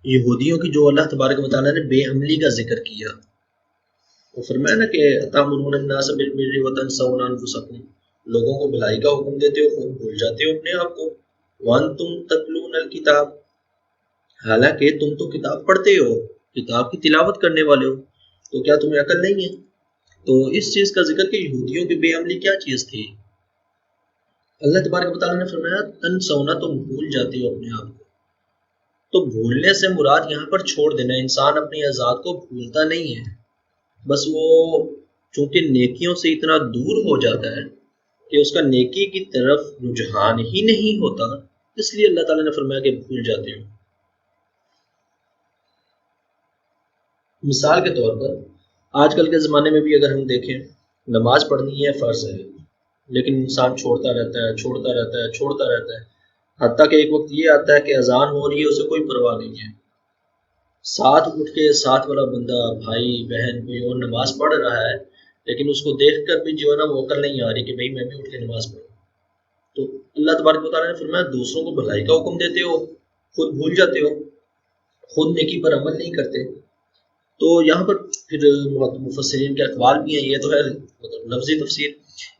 یہودیوں کی جو اللہ تبارک و تعالیٰ نے بے عملی کا ذکر کیا، وہ فرمایا نا کہ اتامرون الناس بالبر وتنسون انفسکم، لوگوں کو بھلائی کا حکم دیتے ہو خود بھول جاتے ہو اپنے آپ کو، وانتم تتلون الکتاب، حالانکہ تم تو کتاب پڑھتے ہو، کتاب کی تلاوت کرنے والے ہو، تو کیا تمہیں عقل نہیں ہے؟ تو اس چیز کا ذکر کہ یہودیوں کی بے عملی کیا چیز تھی، اللہ تبارک و تعالیٰ نے فرمایا تنسونا، تم بھول جاتے ہو اپنے آپ کو۔ تو بھولنے سے مراد یہاں پر چھوڑ دینا، انسان اپنی ذات کو بھولتا نہیں ہے، بس وہ چونکہ نیکیوں سے اتنا دور ہو جاتا ہے کہ اس کا نیکی کی طرف رجحان ہی نہیں ہوتا، اس لیے اللہ تعالیٰ نے فرمایا کہ بھول جاتے ہو۔ مثال کے طور پر آج کل کے زمانے میں بھی اگر ہم دیکھیں، نماز پڑھنی ہے فرض ہے، لیکن انسان چھوڑتا رہتا ہے چھوڑتا رہتا ہے چھوڑتا رہتا ہے، حتیٰ کہ ایک وقت یہ آتا ہے کہ اذان ہو رہی ہے اسے کوئی پرواہ نہیں ہے، ساتھ اٹھ کے ساتھ والا بندہ بھائی بہن کوئی اور نماز پڑھ رہا ہے، لیکن اس کو دیکھ کر بھی جو ہے نا وہ عقل نہیں آ رہی کہ بھائی میں بھی اٹھ کے نماز پڑھوں۔ تو اللہ تبارک و تعالیٰ نے فرمایا دوسروں کو بھلائی کا حکم دیتے ہو خود بھول جاتے ہو، خود نیکی پر عمل نہیں کرتے۔ تو یہاں پر پھر مفسرین کے اقوال بھی ہیں، یہ تو ہے مطلب لفظی تفسیر۔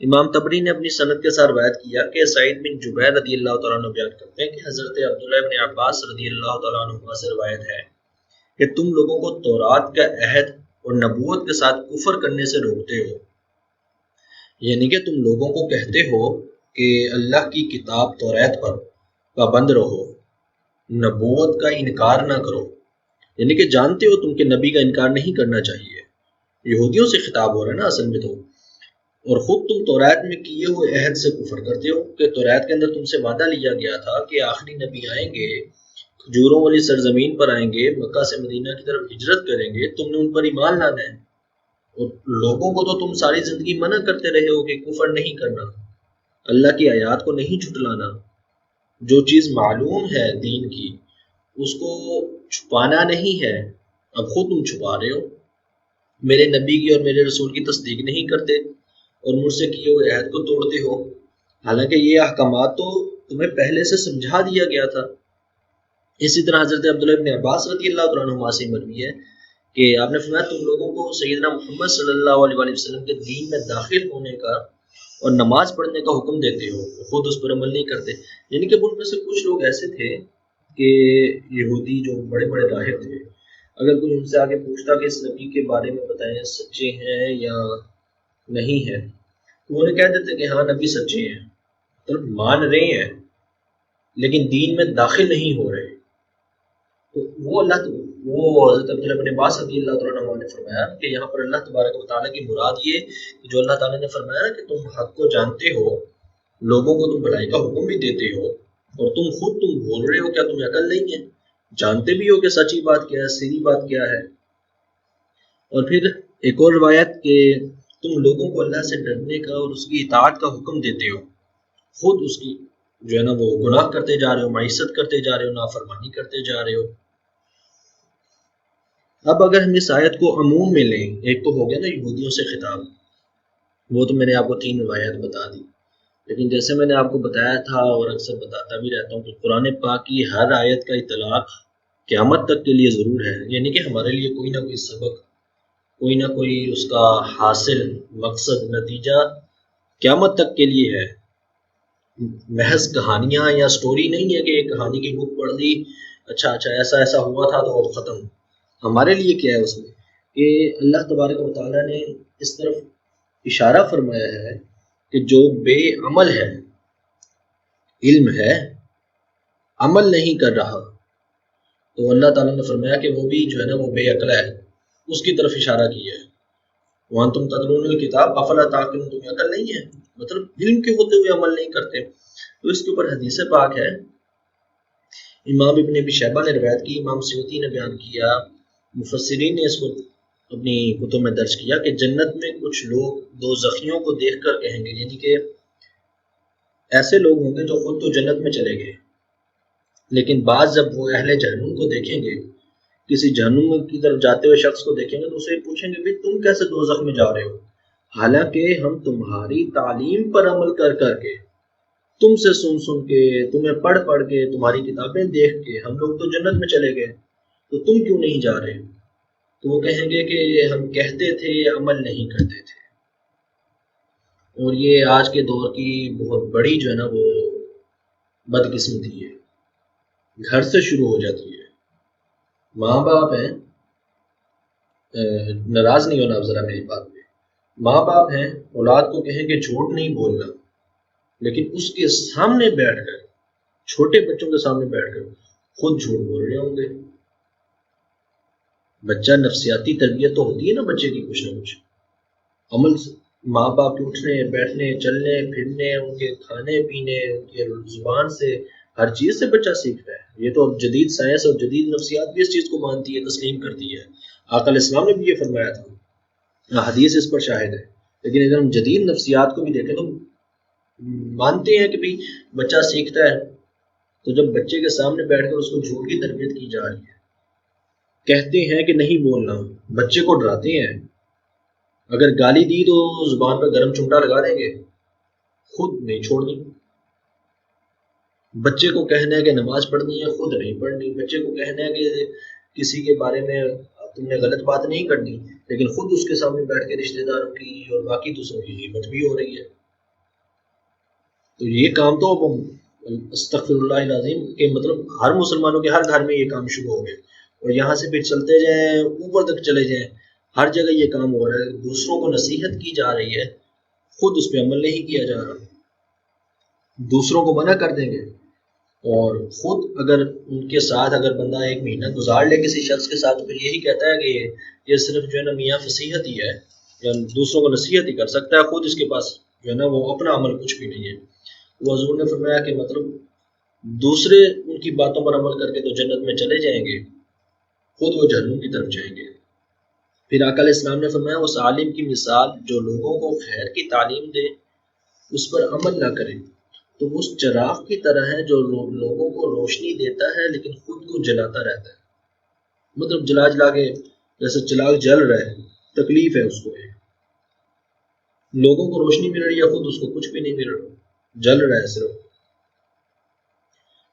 امام طبری نے اپنی سند کے ساتھ روایت کیا کہ سعید بن جبیر رضی اللہ تعالیٰ عنہ بیان کرتے ہیں کہ حضرت عبداللہ بن عباس رضی اللہ تعالیٰ عنہ سے روایت ہے کہ تم لوگوں کو تورات کا عہد اور نبوت کے ساتھ کفر کرنے سے روکتے ہو، یعنی کہ تم لوگوں کو کہتے ہو کہ اللہ کی کتاب تورات پر پابند رہو، نبوت کا انکار نہ کرو، یعنی کہ جانتے ہو تم کہ نبی کا انکار نہیں کرنا چاہیے۔ یہودیوں سے خطاب ہو رہا ہے نا اصل میں تو، اور خود تم تورات میں کیے ہوئے عہد سے کفر کرتے ہو کہ تورات کے اندر تم سے وعدہ لیا گیا تھا کہ آخری نبی آئیں گے، کھجوروں والی سرزمین پر آئیں گے، مکہ سے مدینہ کی طرف ہجرت کریں گے، تم نے ان پر ایمان لانا ہے، اور لوگوں کو تو تم ساری زندگی منع کرتے رہے ہو کہ کفر نہیں کرنا، اللہ کی آیات کو نہیں جھٹلانا، جو چیز معلوم ہے دین کی اس کو چھپانا نہیں ہے، اب خود تم چھپا رہے ہو، میرے نبی کی اور میرے رسول کی تصدیق نہیں کرتے اور مجھ سے کیے ہوئے عہد کو توڑتے ہو، حالانکہ یہ احکامات تو تمہیں پہلے سے سمجھا دیا گیا تھا۔ اسی طرح حضرت عبداللہ بن عباس رضی اللہ تعالیٰ عنہ سے مروی ہے کہ آپ نے فرمایا تم لوگوں کو سیدنا محمد صلی اللہ علیہ وسلم کے دین میں داخل ہونے کا اور نماز پڑھنے کا حکم دیتے ہو، خود اس پر عمل نہیں کرتے، یعنی کہ ان میں سے کچھ لوگ ایسے تھے کہ یہودی جو بڑے بڑے راہب تھے، اگر کوئی ان سے آگے پوچھتا کہ اس نبی کے بارے میں بتائیں سچے ہیں یا نہیں ہے، تو انہیں کہہ دیتے کہ ہاں نبی سچے ہیں، مطلب مان رہے ہیں لیکن دین میں داخل نہیں ہو رہے۔ تو وہ حضرت عبداللہ بن عباس رضی اللہ تعالیٰ عنہ نے فرمایا کہ یہاں پر اللہ تبارک و تعالیٰ کی مراد یہ کہ جو اللہ تعالیٰ نے فرمایا کہ تم حق کو جانتے ہو، لوگوں کو تم بھلائی کا حکم بھی دیتے ہو، اور تم بول رہے ہو، کیا تمہیں عقل نہیں ہے؟ جانتے بھی ہو کہ سچی بات کیا ہے، سیدھی بات کیا ہے۔ اور پھر ایک اور روایت کہ تم لوگوں کو اللہ سے ڈرنے کا اور اس کی اطاعت کا حکم دیتے ہو، خود اس کی جو ہے نا وہ گناہ کرتے جا رہے ہو، معیشت کرتے جا رہے ہو، نافرمانی کرتے جا رہے ہو۔ اب اگر ہم اس آیت کو عموم میں لیں، ایک تو ہو گیا نا یہودیوں سے خطاب، وہ تو میں نے آپ کو 3 روایت بتا دی، لیکن جیسے میں نے آپ کو بتایا تھا اور اکثر بتاتا بھی رہتا ہوں کہ قرآن پاک کی ہر آیت کا اطلاق قیامت تک کے لیے ضرور ہے، یعنی کہ ہمارے لیے کوئی نہ کوئی سبق، کوئی نہ کوئی اس کا حاصل مقصد نتیجہ قیامت تک کے لیے ہے۔ محض کہانیاں یا سٹوری نہیں ہے کہ ایک کہانی کی بک پڑھ لی، اچھا ایسا ایسا ہوا تھا تو ختم۔ ہمارے لیے کیا ہے اس میں کہ اللہ تبارک و تعالیٰ نے اس طرف اشارہ فرمایا ہے کہ جو بے عمل ہے، علم ہے عمل نہیں کر رہا، تو اللہ تعالیٰ نے فرمایا کہ وہ بھی جو ہے نا وہ بے عقل ہے، اس کی طرف اشارہ کیا ہے۔ وہاں تم تدلون الکتاب افلا تعقلون، تمہیں عقل نہیں ہے، مطلب علم کے ہوتے ہوئے عمل نہیں کرتے۔ تو اس کے اوپر حدیث پاک ہے، امام ابن ابی شیبہ نے روایت کی، امام سیوطی نے بیان کیا، مفسرین نے اس کو اپنی کتب میں درج کیا کہ جنت میں کچھ لوگ دوزخیوں کو دیکھ کر کہیں گے، یعنی کہ ایسے لوگ ہوں گے جو خود تو جنت میں چلے گئے، لیکن بعض جب وہ اہل جہنم کو دیکھیں گے، کسی جہنم کی طرف جاتے ہوئے شخص کو دیکھیں گے تو اسے پوچھیں گے بھئی تم کیسے دوزخ میں جا رہے ہو، حالانکہ ہم تمہاری تعلیم پر عمل کر کر کے، تم سے سن سن کے، تمہیں پڑھ پڑھ کے، تمہاری کتابیں دیکھ کے ہم لوگ تو جنت میں چلے گئے، تو تم کیوں نہیں جا رہے؟ تو وہ کہیں گے کہ ہم کہتے تھے عمل نہیں کرتے تھے۔ اور یہ آج کے دور کی بہت بڑی جو ہے نا وہ بدقسمتی ہے، گھر سے شروع ہو جاتی ہے۔ ماں باپ ہیں، ناراض نہیں ہونا ذرا میری بات پہ، ماں باپ ہیں، اولاد کو کہیں کہ جھوٹ نہیں بولنا، لیکن اس کے سامنے بیٹھ کر، چھوٹے بچوں کے سامنے بیٹھ کر خود جھوٹ بول رہے ہوں گے۔ بچہ نفسیاتی تربیت تو ہوتی ہے نا بچے کی کچھ نہ کچھ عمل سے، ماں باپ کے اٹھنے بیٹھنے چلنے پھرنے، ان کے کھانے پینے، ان کے زبان سے، ہر چیز سے بچہ سیکھتا ہے۔ یہ تو اب جدید سائنس اور جدید نفسیات بھی اس چیز کو مانتی ہے، تسلیم کرتی ہے۔ آقا علیہ السلام نے بھی یہ فرمایا تھا، حدیث اس پر شاہد ہے۔ لیکن اگر ہم جدید نفسیات کو بھی دیکھیں تو مانتے ہیں کہ بھئی بچہ سیکھتا ہے، تو جب بچے کے سامنے بیٹھ کر اس کو جھوٹ کی تربیت کی جا رہی ہے، کہتے ہیں کہ نہیں بولنا، بچے کو ڈراتے ہیں، اگر گالی دی تو زبان پر گرم چمٹا لگا دیں گے، خود نہیں چھوڑنی۔ بچے کو کہنا ہے کہ نماز پڑھنی ہے، خود نہیں پڑھنی۔ بچے کو کہنا ہے کہ کسی کے بارے میں تم نے غلط بات نہیں کرنی، لیکن خود اس کے سامنے بیٹھ کے رشتہ داروں کی اور باقی دوسروں کی غیبت بھی ہو رہی ہے۔ تو یہ کام تو استغفر اللہ العظیم کہ مطلب ہر مسلمانوں کے ہر گھر میں یہ کام شروع ہو گئے، اور یہاں سے پھر چلتے جائیں اوپر تک چلے جائیں، ہر جگہ یہ کام ہو رہا ہے۔ دوسروں کو نصیحت کی جا رہی ہے، خود اس پہ عمل نہیں کیا جا رہا۔ دوسروں کو منع کر دیں گے، اور خود اگر ان کے ساتھ اگر بندہ ایک مہینہ گزار لے کسی شخص کے ساتھ، تو پھر یہی کہتا ہے کہ یہ صرف جو ہے نا میاں فصیحت ہی ہے، یا دوسروں کو نصیحت ہی کر سکتا ہے، خود اس کے پاس جو ہے نا وہ اپنا عمل کچھ بھی نہیں ہے۔ وہ حضور نے فرمایا کہ مطلب دوسرے ان کی باتوں پر عمل کر کے تو جنت میں چلے جائیں گے، خود وہ جہنم کی طرف جائیں گے۔ پھر آقا علیہ السلام نے فرمایا اس عالم کی مثال جو لوگوں کو خیر کی تعلیم دے، اس پر عمل نہ کرے، تو اس چراغ کی طرح ہے جو لوگوں کو روشنی دیتا ہے لیکن خود کو جلاتا رہتا ہے۔ مطلب جلا جلا کے جیسے چراغ جل رہا ہے، تکلیف ہے اس کو، لوگوں کو روشنی مل رہی ہے، خود اس کو کچھ بھی نہیں مل رہا، جل رہا ہے صرف۔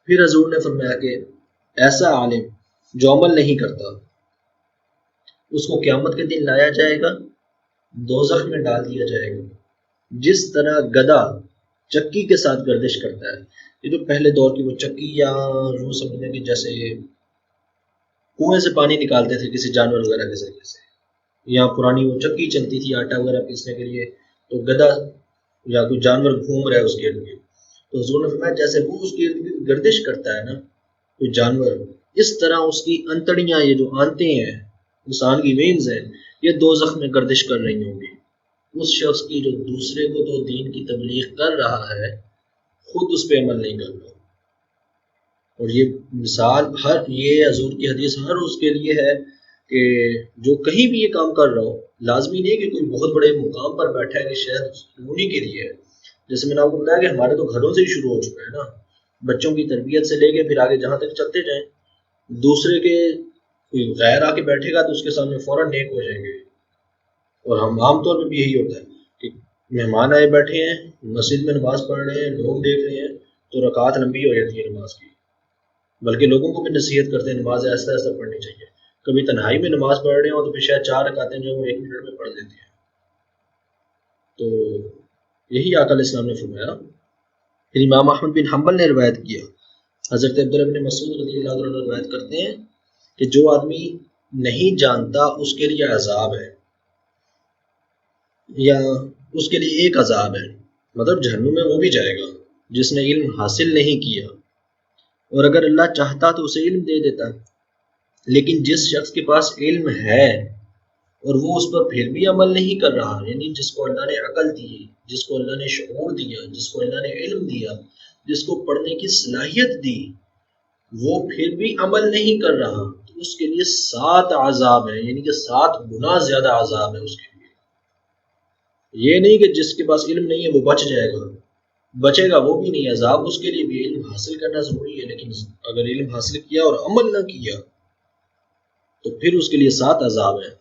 پھر حضور نے فرمایا کہ ایسا عالم جو عمل نہیں کرتا، اس کو قیامت کے دن لایا جائے گا، دوزخ میں ڈال دیا جائے گا، جس طرح گدھا چکی کے ساتھ گردش کرتا ہے۔ یہ جو پہلے دور کی وہ چکی، یا یوں سمجھنے کہ جیسے کنویں سے پانی نکالتے تھے کسی جانور وغیرہ کے ذریعے سے، یا پرانی وہ چکی چلتی تھی آٹا وغیرہ پیسنے کے لیے، تو گدھا یا کوئی جانور گھوم رہا ہے اس کے ارد گرد، تو حضور نے فرمایا جیسے وہ اس کے ارد گرد گردش کرتا ہے نا کوئی جانور، اس طرح اس کی انتڑیاں، یہ جو آنتیں ہیں، انسان کی وینز ہیں، یہ دوزخ میں گردش کر رہی ہوں گی۔ اس شخص کی جو دوسرے کو تو دین کی تبلیغ کر رہا ہے، خود اس پہ عمل نہیں کر رہا۔ اور یہ مثال یہ حضور کی حدیث ہر اس کے لیے ہے کہ جو کہیں بھی یہ کام کر رہا ہو، لازمی نہیں کہ کوئی بہت بڑے مقام پر بیٹھا ہے کہ شاید انہی کے لیے ہے۔ جیسے میں نے آپ کو بتایا کہ ہمارے تو گھروں سے ہی شروع ہو چکا ہے نا، بچوں کی تربیت سے لے کے پھر آگے جہاں تک چلتے جائیں، دوسرے کے کوئی غیر آ کے بیٹھے گا تو اس کے سامنے فوراً نیک ہو جائیں گے۔ اور ہم عام طور پہ بھی یہی ہوتا ہے کہ مہمان آئے بیٹھے ہیں، مسجد میں نماز پڑھ رہے ہیں، لوگ دیکھ رہے ہیں، تو رکعت لمبی ہو جاتی ہے نماز کی، بلکہ لوگوں کو بھی نصیحت کرتے ہیں نماز ایسا ایسا پڑھنی چاہیے۔ کبھی تنہائی میں نماز پڑھ رہے ہوں تو پھر شاید 4 رکعتیں جو وہ 1 منٹ میں پڑھ لیتے ہیں۔ تو یہی آقا علیہ السلام نے فرمایا۔ پھر امام احمد بن حنبل نے روایت کیا، حضرت عبداللہ بن مسعود رضی اللہ عنہ روایت کرتے ہیں کہ جو آدمی نہیں جانتا اس کے لیے عذاب ہے، یا اس کے لیے ایک عذاب ہے، مطلب جہنم میں وہ بھی جائے گا جس نے علم حاصل نہیں کیا، اور اگر اللہ چاہتا تو اسے علم دے دیتا۔ لیکن جس شخص کے پاس علم ہے اور وہ اس پر پھر بھی عمل نہیں کر رہا، یعنی جس کو اللہ نے عقل دی، جس کو اللہ نے شعور دیا، جس کو اللہ نے علم دیا، جس کو پڑھنے کی صلاحیت دی، وہ پھر بھی عمل نہیں کر رہا، تو اس کے لیے 7 عذاب ہیں، یعنی کہ 7 گنا زیادہ عذاب ہے اس کے لیے۔ یہ نہیں کہ جس کے پاس علم نہیں ہے وہ بچ جائے گا، بچے گا وہ بھی نہیں، عذاب اس کے لیے بھی۔ علم حاصل کرنا ضروری ہے، لیکن اگر علم حاصل کیا اور عمل نہ کیا تو پھر اس کے لیے 7 عذاب ہیں۔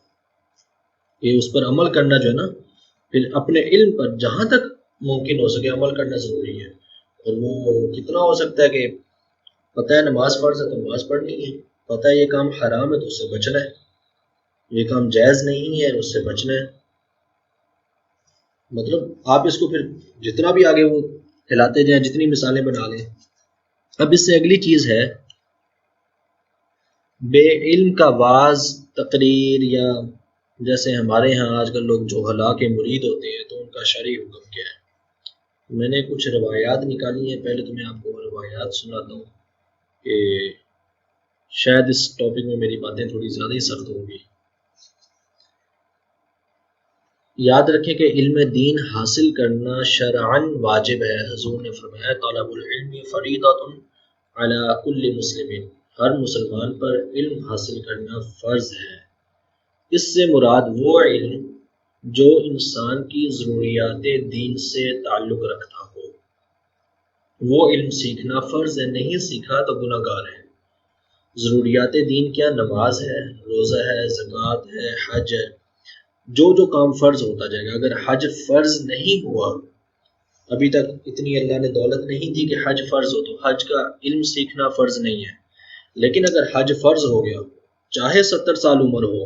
یہ اس پر عمل کرنا جو ہے نا، پھر اپنے علم پر جہاں تک ممکن ہو سکے عمل کرنا ضروری ہے۔ اور وہ کتنا ہو سکتا ہے کہ پتہ ہے نماز فرض ہے تو نماز پڑھنی ہے، پتہ ہے یہ کام حرام ہے تو اس سے بچنا ہے، یہ کام جائز نہیں ہے اس سے بچنا ہے. مطلب آپ اس کو پھر جتنا بھی آگے وہ ہلاتے جائیں، جتنی مثالیں بنا لیں. اب اس سے اگلی چیز ہے بے علم کا واعظ، تقریر، یا جیسے ہمارے ہاں آج کل لوگ جو ہلا کے مرید ہوتے ہیں تو ان کا شرعی حکم کیا ہے. میں نے کچھ روایات نکالی ہیں، پہلے تو میں آپ کو روایات سناتا ہوں کہ شاید اس ٹاپک میں میری باتیں تھوڑی زیادہ ہی سخت ہوں گی. یاد رکھیں کہ علم دین حاصل کرنا شرعاً واجب ہے. حضور نے فرمایا طلب العلم فریضۃ علی کل مسلم، ہر مسلمان پر علم حاصل کرنا فرض ہے. اس سے مراد وہ علم جو انسان کی ضروریات دین سے تعلق رکھتا ہو، وہ علم سیکھنا فرض ہے. نہیں سیکھا تو گناہ گار ہے. ضروریات دین کیا؟ نماز ہے، روزہ ہے، زکوٰۃ ہے، حج ہے. جو کام فرض ہوتا جائے گا. اگر حج فرض نہیں ہوا، ابھی تک اتنی اللہ نے دولت نہیں دی کہ حج فرض ہو، تو حج کا علم سیکھنا فرض نہیں ہے. لیکن اگر حج فرض ہو گیا، چاہے 70 سال عمر ہو،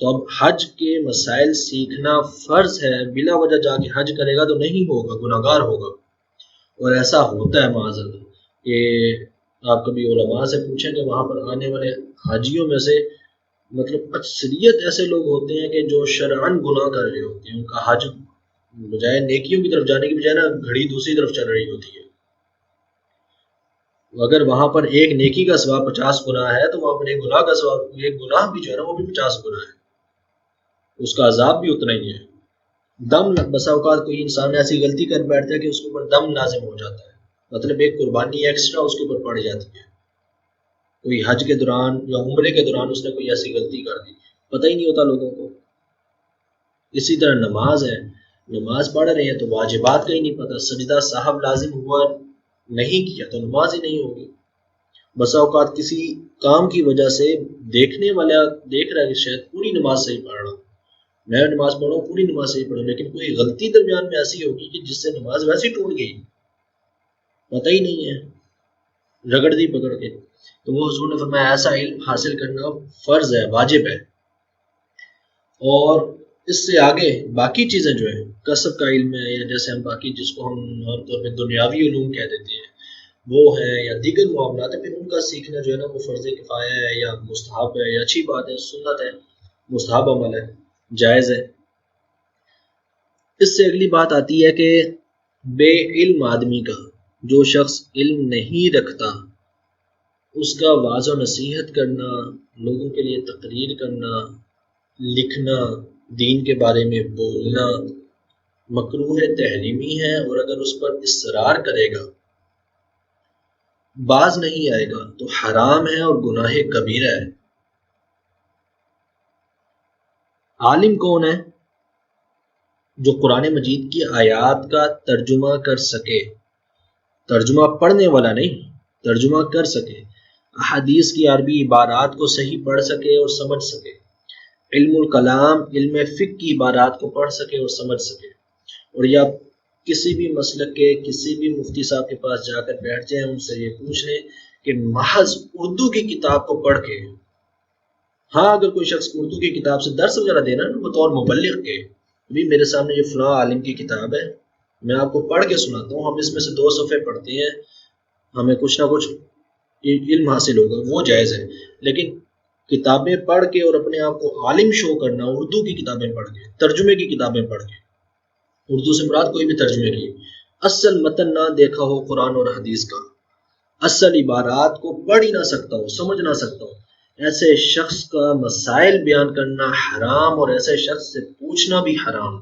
تو اب حج کے مسائل سیکھنا فرض ہے. بلا وجہ جا کے حج کرے گا تو نہیں ہوگا، گناہ گار ہوگا. اور ایسا ہوتا ہے معاذ اللہ کہ آپ کبھی علماء سے پوچھیں کہ وہاں پر آنے والے حاجیوں میں سے مطلب اکثریت ایسے لوگ ہوتے ہیں کہ جو شرعاً گناہ کر رہے ہوتے ہیں. ان کا حج بجائے نیکیوں کی طرف جانے کی بجائے نا گھڑی دوسری طرف چل رہی ہوتی ہے. اگر وہاں پر ایک نیکی کا ثواب 50 گنا ہے تو وہاں پر ایک گناہ کا ثواب، ایک گناہ بھی جو ہے نا وہ بھی 50 گنا ہے. اس کا عذاب بھی اتنا ہی ہے. دم بسا اوقات کوئی انسان ایسی غلطی کر بیٹھتا ہے کہ اس کے اوپر دم لازم ہو جاتا ہے، مطلب ایک قربانی ایکسٹرا اس کے اوپر پڑ جاتی ہے. کوئی حج کے دوران یا عمرے کے دوران اس نے کوئی ایسی غلطی کر دی، پتہ ہی نہیں ہوتا لوگوں کو. اسی طرح نماز ہے، نماز پڑھ رہے ہیں تو واجبات کا ہی نہیں پتہ، سجدہ صاحب لازم ہوا نہیں کیا تو نماز ہی نہیں ہوگی. بسا اوقات کسی کام کی وجہ سے دیکھنے والا دیکھ رہا ہے کہ شاید پوری نماز صحیح پڑھ رہا ہوں، میں نماز پڑھوں پوری نماز صحیح پڑھوں، لیکن کوئی غلطی درمیان میں ایسی ہوگی کہ جس سے نماز ویسے ٹوٹ گئی، پتہ ہی نہیں ہے، رگڑ دی پکڑ کے. تو وہ حضور نے فرمایا ایسا علم حاصل کرنا فرض ہے، واجب ہے. اور اس سے آگے باقی چیزیں جو ہیں کسب کا علم ہے، یا جیسے ہم باقی جس کو ہم عام طور پہ دنیاوی علوم کہہ دیتے ہیں وہ ہے، یا دیگر معاملات ہیں، پھر ان کا سیکھنا جو ہے نا وہ فرض کفایہ ہے یا مستحب ہے یا اچھی بات ہے، سنت ہے، مستحب عمل ہے، جائز ہے. اس سے اگلی بات آتی ہے کہ بے علم آدمی کا، جو شخص علم نہیں رکھتا، اس کا وعظ و نصیحت کرنا، لوگوں کے لیے تقریر کرنا، لکھنا، دین کے بارے میں بولنا مکروہ تحریمی ہے. اور اگر اس پر اصرار کرے گا، باز نہیں آئے گا تو حرام ہے اور گناہ کبیرہ ہے. عالم کون ہے؟ جو قرآن مجید کی آیات کا ترجمہ کر سکے، ترجمہ پڑھنے والا نہیں، ترجمہ کر سکے، احادیث کی عربی عبارات کو صحیح پڑھ سکے اور سمجھ سکے، علم الکلام، علم فقہ کی عبارات کو پڑھ سکے اور سمجھ سکے. اور یا کسی بھی مسلک کے کسی بھی مفتی صاحب کے پاس جا کر بیٹھ جائیں، ان سے یہ پوچھ لیں کہ محض اردو کی کتاب کو پڑھ کے، ہاں اگر کوئی شخص اردو کی کتاب سے درس وغیرہ دینا نا بطور مبلغ کے، بھی میرے سامنے یہ فلاں عالم کی کتاب ہے، میں آپ کو پڑھ کے سناتا ہوں، ہم اس میں سے 2 صفحے پڑھتے ہیں، ہمیں کچھ نہ کچھ علم حاصل ہوگا، وہ جائز ہے. لیکن کتابیں پڑھ کے اور اپنے آپ کو عالم شو کرنا، اردو کی کتابیں پڑھ کے، ترجمے کی کتابیں پڑھ کے، اردو سے مراد کوئی بھی ترجمے کی، اصل متن نہ دیکھا ہو قرآن اور حدیث کا، اصل عبارات کو پڑھ ہی نہ سکتا ہو، سمجھ نہ سکتا ہو، ایسے شخص کا مسائل بیان کرنا حرام، اور ایسے شخص سے پوچھنا بھی حرام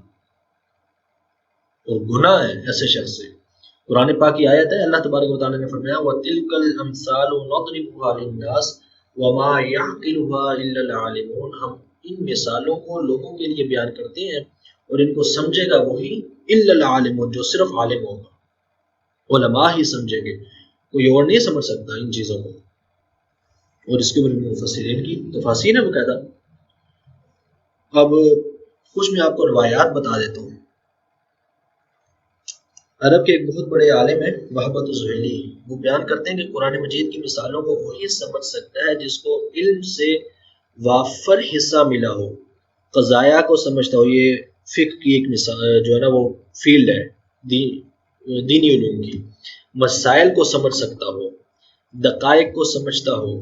اور گناہ ہے ایسے شخص سے. قرآن پاک کی آیت ہے، اللہ تبارک و تعالیٰ نے فرمایا وَتِلْكَ الْأَمْثَالُ نَضْرِبُهَا لِلنَّاسِ وَمَا يَعْقِلُهَا إِلَّا الْعَالِمُونَ. ہم ان مثالوں کو لوگوں کے لیے بیان کرتے ہیں اور ان کو سمجھے گا وہی إِلَّا الْعَالِمُونَ، جو صرف عالم ہوگا، علماء ہی سمجھیں گے، کوئی اور نہیں سمجھ سکتا ان چیزوں کو. اور اس کے اوپر مفسرین کی تفاسیر ہے باقاعدہ. اب کچھ میں آپ کو روایات بتا دیتا ہوں. عرب کے ایک بہت بڑے عالم ہیں وہبۃ الزہیلی، وہ بیان کرتے ہیں کہ قرآن مجید کی مثالوں کو وہی سمجھ سکتا ہے جس کو علم سے وافر حصہ ملا ہو، قضایا کو سمجھتا ہو، یہ فقہ کی ایک مثال جو ہے نا وہ فیلڈ ہے دینی علوم کی، مسائل کو سمجھ سکتا ہو، دقائق کو سمجھتا ہو۔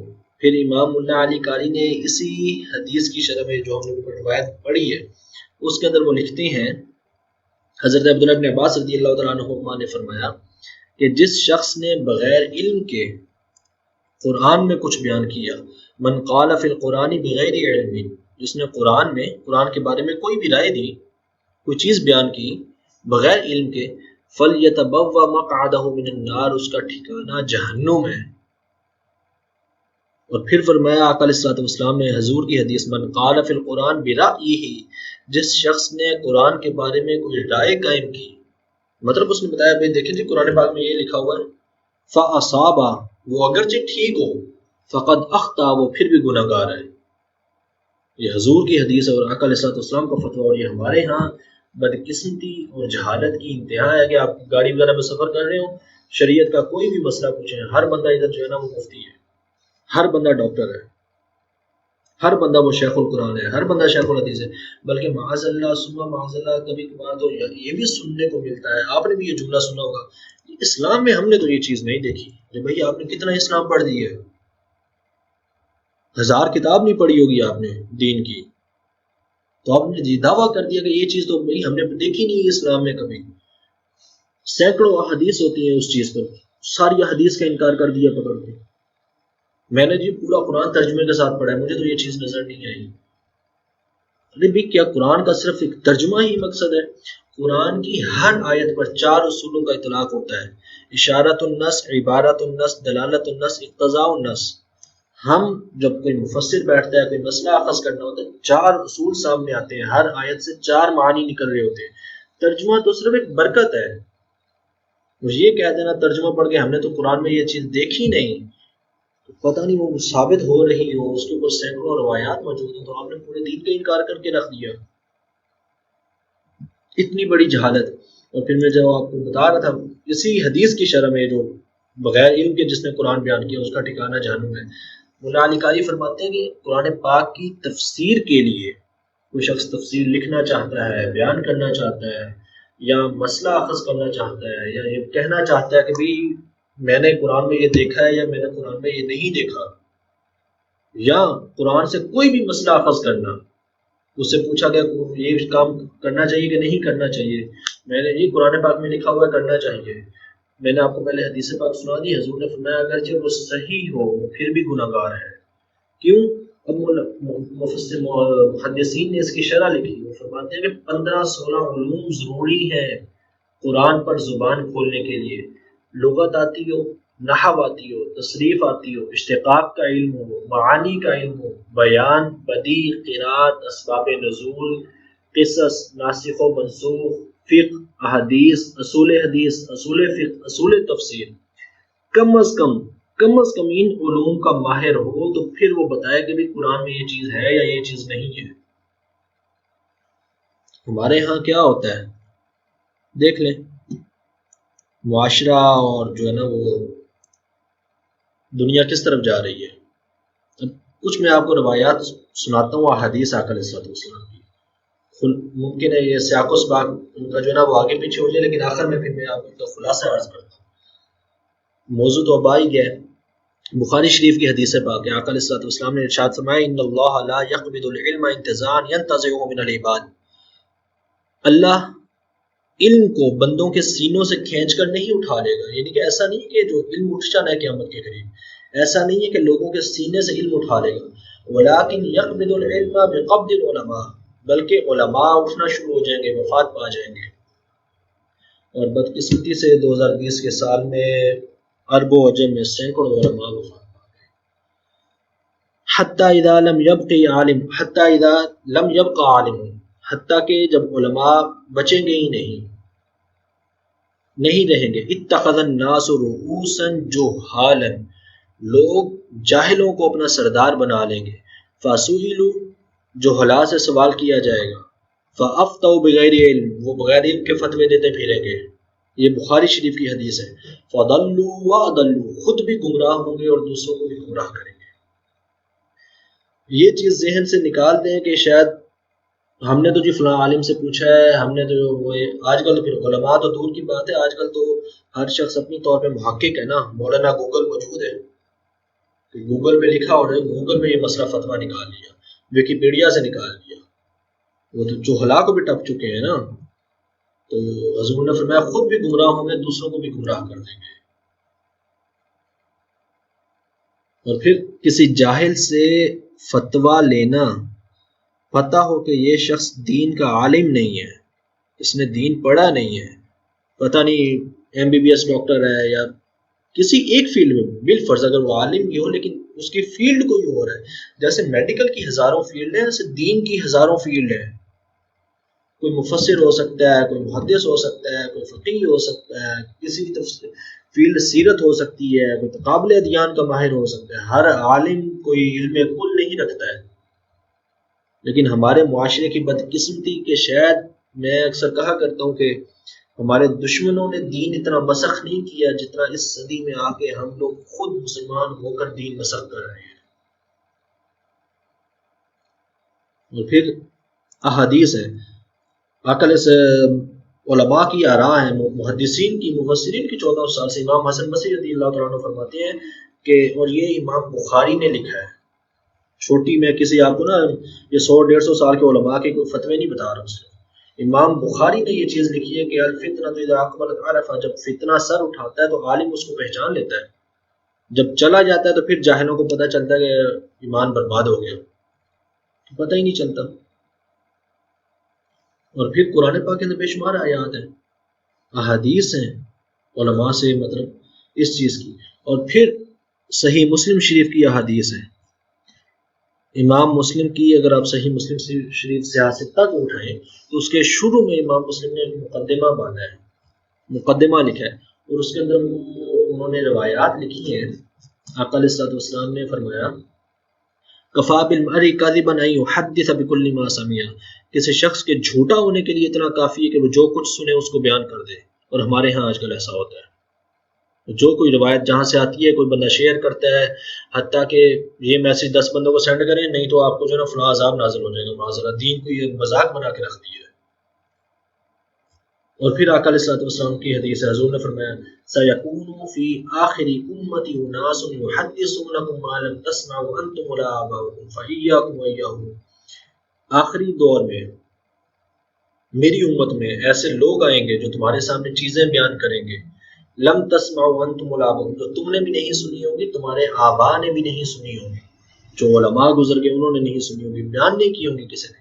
پھر امام اللہ علی قاری نے اسی حدیث کی شرح میں جو ہم نے روایت پڑھی ہے اس کے اندر وہ لکھتے ہیں، حضرت عبداللہ بن عباس رضی اللہ تعالیٰ عنہما نے فرمایا کہ جس شخص نے بغیر علم کے قرآن میں کچھ بیان کیا، من قال فی القرآن بغیر علم، جس نے قرآن میں قرآن کے بارے میں کوئی بھی رائے دی، کوئی چیز بیان کی بغیر علم کے، فَلْيَتَبَوَّ مَقْعَدَهُ مِنَ النَّارِ، اس کا ٹھکانہ جہنم ہے۔ اور پھر فرمایا آقا علیہ الصلوۃ والسلام نے حضور کی حدیث، من قال فی القرآن برأیہ، جس شخص نے قرآن کے بارے میں کوئی رائے قائم کی، مطلب اس نے بتایا بھائی دیکھیں جی قرآن پاک میں یہ لکھا ہوا ہے، فَأَصَابَ، وہ اگرچہ ٹھیک ہو، فقد اخطا، وہ پھر بھی گناہ گار ہے۔ یہ حضور کی حدیث ہے اور آقا علیہ الصلوۃ والسلام کا فتویٰ، اور یہ ہمارے ہاں بدقسمتی اور جہالت کی انتہا ہے کہ آپ گاڑی وغیرہ میں سفر کر رہے ہو، شریعت کا کوئی بھی مسئلہ پوچھیں، ہر بندہ ادھر جو ہے نا وہ مفتی ہے، ہر بندہ ڈاکٹر ہے، ہر بندہ وہ شیخ القرآن ہے، ہر بندہ شیخ الحدیث ہے، بلکہ معاذ اللہ ثم معاذ اللہ کبھی کبھار تو یہ بھی سننے کو ملتا ہے، آپ نے بھی یہ جملہ سنا ہوگا، اسلام میں ہم نے تو یہ چیز نہیں دیکھی۔ بھائی آپ نے کتنا اسلام پڑھ دی ہے، 1000 کتاب نہیں پڑھی ہوگی آپ نے دین کی، تو آپ نے دعویٰ کر دیا کہ یہ چیز تو بھائی ہم نے دیکھی نہیں اسلام میں کبھی۔ سینکڑوں احادیث ہوتی ہیں اس چیز پر، ساری احادیث کا انکار کر دیا پکڑ کے۔ میں نے جی پورا قرآن ترجمے کے ساتھ پڑھا ہے، مجھے تو یہ چیز نظر نہیں آئی۔ ارے بھی کیا قرآن کا صرف ایک ترجمہ ہی مقصد ہے؟ قرآن کی ہر آیت پر 4 اصولوں کا اطلاق ہوتا ہے، اشارت النص، عبارت النص، دلالت النص، اقتضاء النص۔ ہم جب کوئی مفسر بیٹھتا ہے، کوئی مسئلہ اخذ کرنا ہوتا ہے، 4 اصول سامنے آتے ہیں، ہر آیت سے 4 معنی نکل رہے ہوتے ہیں۔ ترجمہ تو صرف ایک برکت ہے، مجھے یہ کہہ دینا ترجمہ پڑھ کے ہم نے تو قرآن میں یہ چیز دیکھی نہیں، پتہ نہیں وہ ثابت ہو رہی ہو، اس کے اوپر سینکڑوں روایات موجود ہیں، تو آپ نے پورے دین کا انکار کر کے رکھ دیا۔ اتنی بڑی جہالت۔ اور پھر میں جب آپ کو بتا رہا تھا اسی حدیث کی شرح میں، جو بغیر علم کے جس نے قرآن بیان کیا اس کا ٹھکانہ جہنم ہے۔ مولا علی قاری فرماتے ہیں کہ قرآن پاک کی تفسیر کے لیے کوئی شخص تفسیر لکھنا چاہتا ہے، بیان کرنا چاہتا ہے، یا مسئلہ اخذ کرنا چاہتا ہے، یا یہ کہنا چاہتا ہے کہ بھی میں نے قرآن میں یہ دیکھا ہے یا میں نے قرآن میں یہ نہیں دیکھا، یا قرآن سے کوئی بھی مسئلہ اخذ کرنا، اس سے پوچھا گیا یہ کام کرنا چاہیے کہ نہیں کرنا چاہیے، میں نے یہ قرآن پاک میں لکھا ہوا ہے کرنا چاہیے۔ میں نے آپ کو پہلے حدیث پاک سنا دی، حضور نے فرمایا اگرچہ وہ صحیح ہو پھر بھی گناہ گار ہے۔ کیوں؟ اب محدثین نے اس کی شرح لکھی، وہ فرماتے ہیں کہ 15-16 علوم ضروری ہے قرآن پر زبان کھولنے کے لیے، لغت آتی ہو، نحو آتی ہو، تصریف آتی ہو، اشتقاق کا علم ہو، معانی کا علم ہو، بیان، بدیع، قرات، اسباب نزول، قصص، ناسخ و منسوخ، فقہ، احادیث، اصول فقہ، اصول تفسیر، کم از کم ان علوم کا ماہر ہو، تو پھر وہ بتائے کہ بھی قرآن میں یہ چیز ہے یا یہ چیز نہیں ہے۔ ہمارے ہاں کیا ہوتا ہے دیکھ لیں، معاشرہ اور جو ہے نا وہ دنیا کس طرف جا رہی ہے۔ اب کچھ میں آپ کو روایات سناتا ہوں احادیث آقا علیہ السلام کی، ممکن ہے یہ سیاق و سباق ان کا جو ہے نا وہ آگے پیچھے ہو جائے، لیکن آخر میں پھر میں آپ کو خلاصہ عرض کرتا ہوں۔ موضوع تو اب آ ہی گیا ہے، بخاری شریف کی حدیث پاک ہے، آقا علیہ السلام نے ارشاد فرمایا ان اللہ لا یقبض العلم انتزاعا ينتزعه من العباد، اللہ علم کو بندوں کے سینوں سے کھینچ کر نہیں اٹھا لے گا، یعنی کہ ایسا نہیں کہ جو علم اٹھ جانا ہے قیامت کے قریب، ایسا نہیں ہے کہ لوگوں کے سینے سے علم اٹھا لے گا، ولکن یقبض العلم بقبض العلماء، بلکہ علماء اٹھنا شروع ہو جائیں گے، وفات پا جائیں گے۔ اور بدقسمتی سے 2020 کے سال میں عرب و عجم میں سینکڑوں علماء وفات پا گئے، حتی اذا لم یبق عالم، حتیٰ کہ جب علماء بچیں گے ہی نہیں رہیں گے، اتخذ الناس رؤوسا جہالا، لوگ جاہلوں کو اپنا سردار بنا لیں گے، فسئلوا، جہلا سے سوال کیا جائے گا، فافتوا بغیر علم، وہ بغیر علم کے فتوے دیتے پھریں گے، یہ بخاری شریف کی حدیث ہے. فَضَلُّوا وَأَضَلُّوا، خود بھی گمراہ ہوں گے اور دوسروں کو بھی گمراہ کریں گے. یہ چیز ذہن سے نکال دیں کہ شاید ہم نے تو جی فلاں عالم سے پوچھا ہے، ہم نے تو وہ آج کل تو پھر علماء تو دور کی بات ہے، آج کل تو ہر شخص اپنی طور پہ محقق ہے نا. مولانا گوگل موجود ہے، گوگل پہ لکھا ہو رہا ہے، گوگل پہ یہ مسئلہ فتویٰ نکال لیا، ویکیپیڈیا سے نکال لیا. وہ تو جہلا کو بھی ٹپ چکے ہیں نا. تو حضور نے فرمایا خود بھی گمراہ ہوں گے، دوسروں کو بھی گمراہ کر دیں گے. اور پھر کسی جاہل سے فتویٰ لینا، پتہ ہو کہ یہ شخص دین کا عالم نہیں ہے، اس نے دین پڑھا نہیں ہے، پتہ نہیں MBBS ڈاکٹر ہے یا کسی ایک فیلڈ میں، بالفرض اگر وہ عالم بھی ہو لیکن اس کی فیلڈ کوئی اور ہے. جیسے میڈیکل کی ہزاروں فیلڈ ہیں، ایسے دین کی ہزاروں فیلڈ ہیں. کوئی مفسر ہو سکتا ہے، کوئی محدث ہو سکتا ہے، کوئی فقیہ ہو سکتا ہے، کسی بھی فیلڈ سیرت ہو سکتی ہے، کوئی تقابل ادیان کا ماہر ہو سکتا ہے. ہر عالم کوئی علم کل نہیں رکھتا ہے. لیکن ہمارے معاشرے کی بدقسمتی کہ شاید میں اکثر کہا کرتا ہوں کہ ہمارے دشمنوں نے دین اتنا مسخ نہیں کیا جتنا اس صدی میں آ کے ہم لوگ خود مسلمان ہو کر دین مسخ کر رہے ہیں. اور پھر احادیث ہے، عقل سے علماء کی آراء ہیں، محدثین کی، مفسرین کی 1400 سال سے. امام حسن بصری رضی اللہ تعالیٰ عنہ فرماتے ہیں کہ، اور یہ امام بخاری نے لکھا ہے، چھوٹی میں کسی آپ کو نا یہ 100-150 سال کے علماء کے کوئی فتوے نہیں بتا رہا ہوں. امام بخاری نے یہ چیز لکھی ہے کہ الفتنہ اذا اقبلت عرفہ، جب فتنہ سر اٹھاتا ہے تو عالم اس کو پہچان لیتا ہے، جب چلا جاتا ہے تو پھر جاہلوں کو پتہ چلتا ہے کہ ایمان برباد ہو گیا، پتہ ہی نہیں چلتا. اور پھر قرآن پاک کے اندر بے شمار آیات ہیں، احادیث ہیں علماء سے مطلب اس چیز کی. اور پھر صحیح مسلم شریف کی احادیث ہیں. امام مسلم کی اگر آپ صحیح مسلم شریف سیاست تک اٹھائیں تو اس کے شروع میں امام مسلم نے مقدمہ باندھا ہے، مقدمہ لکھا ہے، اور اس کے اندر انہوں نے روایات لکھی ہیں. آقا علیہ الصلوۃ والسلام نے فرمایا کفا بالمرء کاذبا ان یحدث بكل ما سمع، کسی شخص کے جھوٹا ہونے کے لیے اتنا کافی ہے کہ وہ جو کچھ سنے اس کو بیان کر دے. اور ہمارے ہاں آج کل ایسا ہوتا ہے، جو کوئی روایت جہاں سے آتی ہے کوئی بندہ شیئر کرتا ہے، حتیٰ کہ یہ میسج 10 بندوں کو سینڈ کریں، نہیں تو آپ کو جو ہے نا فلاں عذاب نازل ہو جائے گا. معاذ دین کو یہ مذاق بنا کے رکھ دیا ہے. اور پھر آقا علیہ الصلوۃ والسلام کی حدیث ہے، حضور نے فرمایا سیکون فی آخر امتی اناس یحدثونکم ما لم تسمعوا انتم ولا آباؤکم فایاکم وایاہم. آخری دور میں میری امت میں ایسے لوگ آئیں گے جو تمہارے سامنے چیزیں بیان کریں گے، لم تسمعوا انتم ولا آباؤکم، جو تم نے بھی نہیں سنی ہوگی، تمہارے آبا نے بھی نہیں سنی ہوگی، جو علماء گزر گئے انہوں نے نہیں سنی ہوگی، بیان نہیں کی ہوگی کسی نے.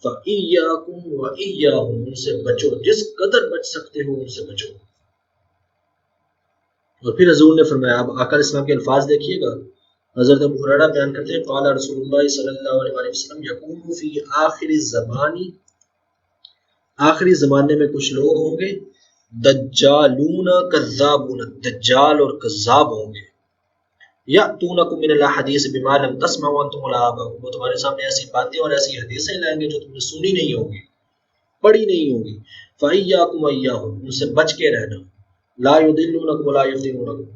فَإِيَّاكُمْ وَإِيَّاهُمْ، ان سے بچو، جس قدر بچ سکتے ہو ان سے بچو. اور پھر حضور نے فرمایا، اب آقا علیہ السلام کے الفاظ دیکھیے گا. حضرت ابو ہریرہ بیان کرتے ہیں قال رسول اللہ صلی اللہ علیہ وسلم یکون فی آخر الزمان، آخری زمانے میں کچھ لوگ ہوں گے دجالون کذابون، دجال اور کذاب ہوں گے. یاتونکم من الاحادیث بما لم تسمعوا انتم ولا آباؤکم، وہ تمہارے سامنے ایسی باتیں اور ایسی حدیثیں لائیں گے جو تم نے سنی نہیں ہوگی، پڑھی نہیں ہوگی. فایاکم وایاہم، ان سے بچ کے رہنا. لا یضلونکم ولا یفتنونکم،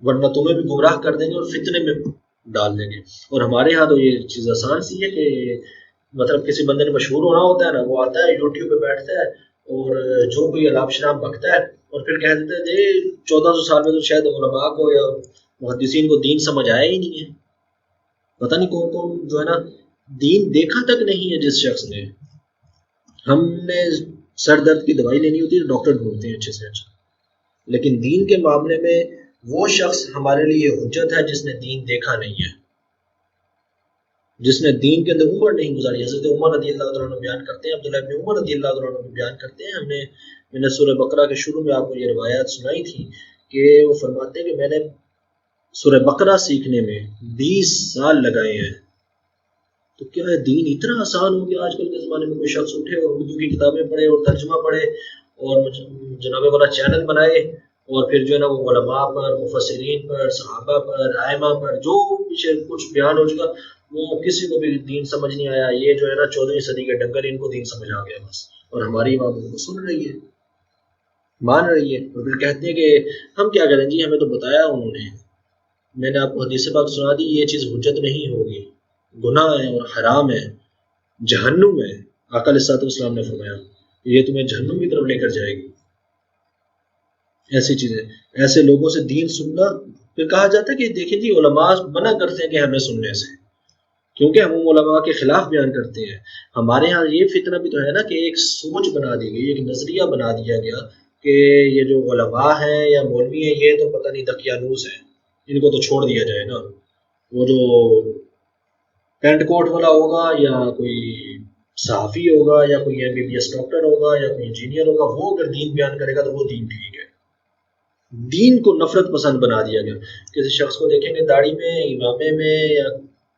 ورنہ تمہیں بھی گمراہ کر دیں گے اور فتنے میں ڈال دیں گے. اور ہمارے ہاں تو یہ چیز آسان سی ہے کہ مطلب کسی بندے نے مشہور ہونا ہوتا ہے نا، وہ آتا ہے یوٹیوب پہ بیٹھتا ہے اور جو کوئی علاب شراب بکتا ہے اور پھر کہہ دیتا ہے 1400 سال میں تو شاید علماء کو یا محدثین کو دین سمجھ آیا ہی نہیں ہے. پتہ نہیں کون کون جو ہے نا دین دیکھا تک نہیں ہے. جس شخص نے، ہم نے سر درد کی دوائی لینی ہوتی ہے ڈاکٹر ڈھونڈتے ہیں اچھے سے اچھا، لیکن دین کے معاملے میں وہ شخص ہمارے لیے حجت ہے جس نے دین دیکھا نہیں ہے، جس نے دین کے اندر عمر نہیں گزاری. حضرت عمر رضی اللہ تعالیٰ عنہ بیان کرتے ہیں، عبداللہ ابن عمر رضی اللہ تعالیٰ عنہ بیان کرتے ہیں، میں نے سورہ بقرہ کے شروع میں آپ کو یہ روایات سنائی تھی کہ وہ فرماتے ہیں کہ میں نے سورہ بقرہ سیکھنے میں 20 سال لگائے ہیں. تو کیا ہے دین اتنا آسان ہو گیا آج کل کے زمانے میں؟ کوئی شخص اٹھے اور اردو کی کتابیں پڑھے اور ترجمہ پڑھے اور جناب والا چینل بنائے اور پھر جو ہے نا وہ علماء پر، مفسرین پر، صحابہ پر، ائمہ پر جو پیچھے کچھ بیان ہو چکا، وہ کسی کو بھی دین سمجھ نہیں آیا. یہ جو ہے نا 14ویں صدی کے ڈنگر ان کو دین سمجھ آ گیا بس، اور ہماری عوام ان کو سن رہی ہے. مان رہی ہے، اور پھر کہتے ہیں کہ ہم کیا کریں جی، ہمیں تو بتایا انہوں نے، میں نے آپ کو حدیث پاک سنا دی، یہ چیز حجت نہیں ہوگی، گناہ ہے اور حرام ہے، جہنم ہے۔ آقا علیہ الصلوۃ والسلام نے فرمایا یہ تمہیں جہنم کی طرف لے کر جائے گی، ایسی چیزیں، ایسے لوگوں سے دین سننا۔ پھر کہا جاتا ہے کہ دیکھیں جی علماء منع کرتے ہیں کہ ہمیں سننے سے، کیونکہ ہم علماء کے خلاف بیان کرتے ہیں۔ ہمارے ہاں یہ فتنہ بھی تو ہے نا کہ ایک سوچ بنا دی گئی، ایک نظریہ بنا دیا گیا کہ یہ جو علماء ہیں یا مولوی ہیں یہ تو پتہ نہیں دقیانوس ہیں، ان کو تو چھوڑ دیا جائے نا، وہ جو پینٹ کوٹ والا ہوگا یا کوئی صحافی ہوگا یا کوئی MBBS ڈاکٹر ہوگا یا کوئی انجینئر ہوگا، وہ اگر دین بیان کرے گا تو وہ دین ٹھیک ہے۔ دین کو نفرت پسند بنا دیا گیا۔ کسی شخص کو دیکھیں گے داڑھی میں، امامے میں یا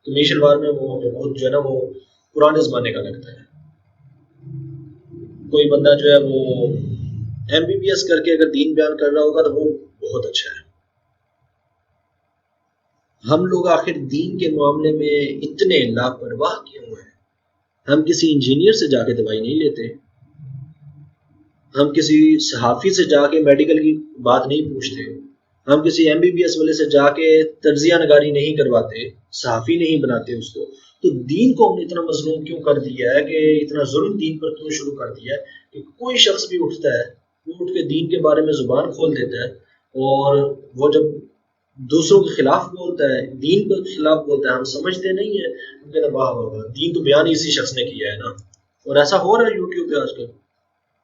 قمیص شلوار میں، وہ بہت جو ہے نا وہ پرانے زمانے کا لگتا ہے۔ کوئی بندہ جو ہے وہ MBBS کر کے اگر دین بیان کر رہا ہوگا تو وہ بہت اچھا ہے۔ ہم لوگ آخر دین کے معاملے میں اتنے لاپرواہ کیوں ہیں؟ ہم کسی انجینئر سے جا کے دوائی نہیں لیتے، ہم کسی صحافی سے جا کے میڈیکل کی بات نہیں پوچھتے، ہم کسی MBBS والے سے جا کے تجزیہ نگاری نہیں کرواتے، صحافی نہیں بناتے اس کو۔ تو دین کو ہم نے اتنا مظلوم کیوں کر دیا ہے، کہ اتنا ظلم دین پر کیوں شروع کر دیا ہے کہ کوئی شخص بھی اٹھتا ہے، وہ اٹھ کے دین کے بارے میں زبان کھول دیتا ہے، اور وہ جب دوسروں کے خلاف بولتا ہے، دین کے خلاف بولتا ہے، ہم سمجھتے نہیں ہیں، ہم کہتے ہیں واہ واہ واہ، دین تو بیان اسی شخص نے کیا ہے نا۔ اور ایسا ہو رہا ہے یوٹیوب پہ آج کل،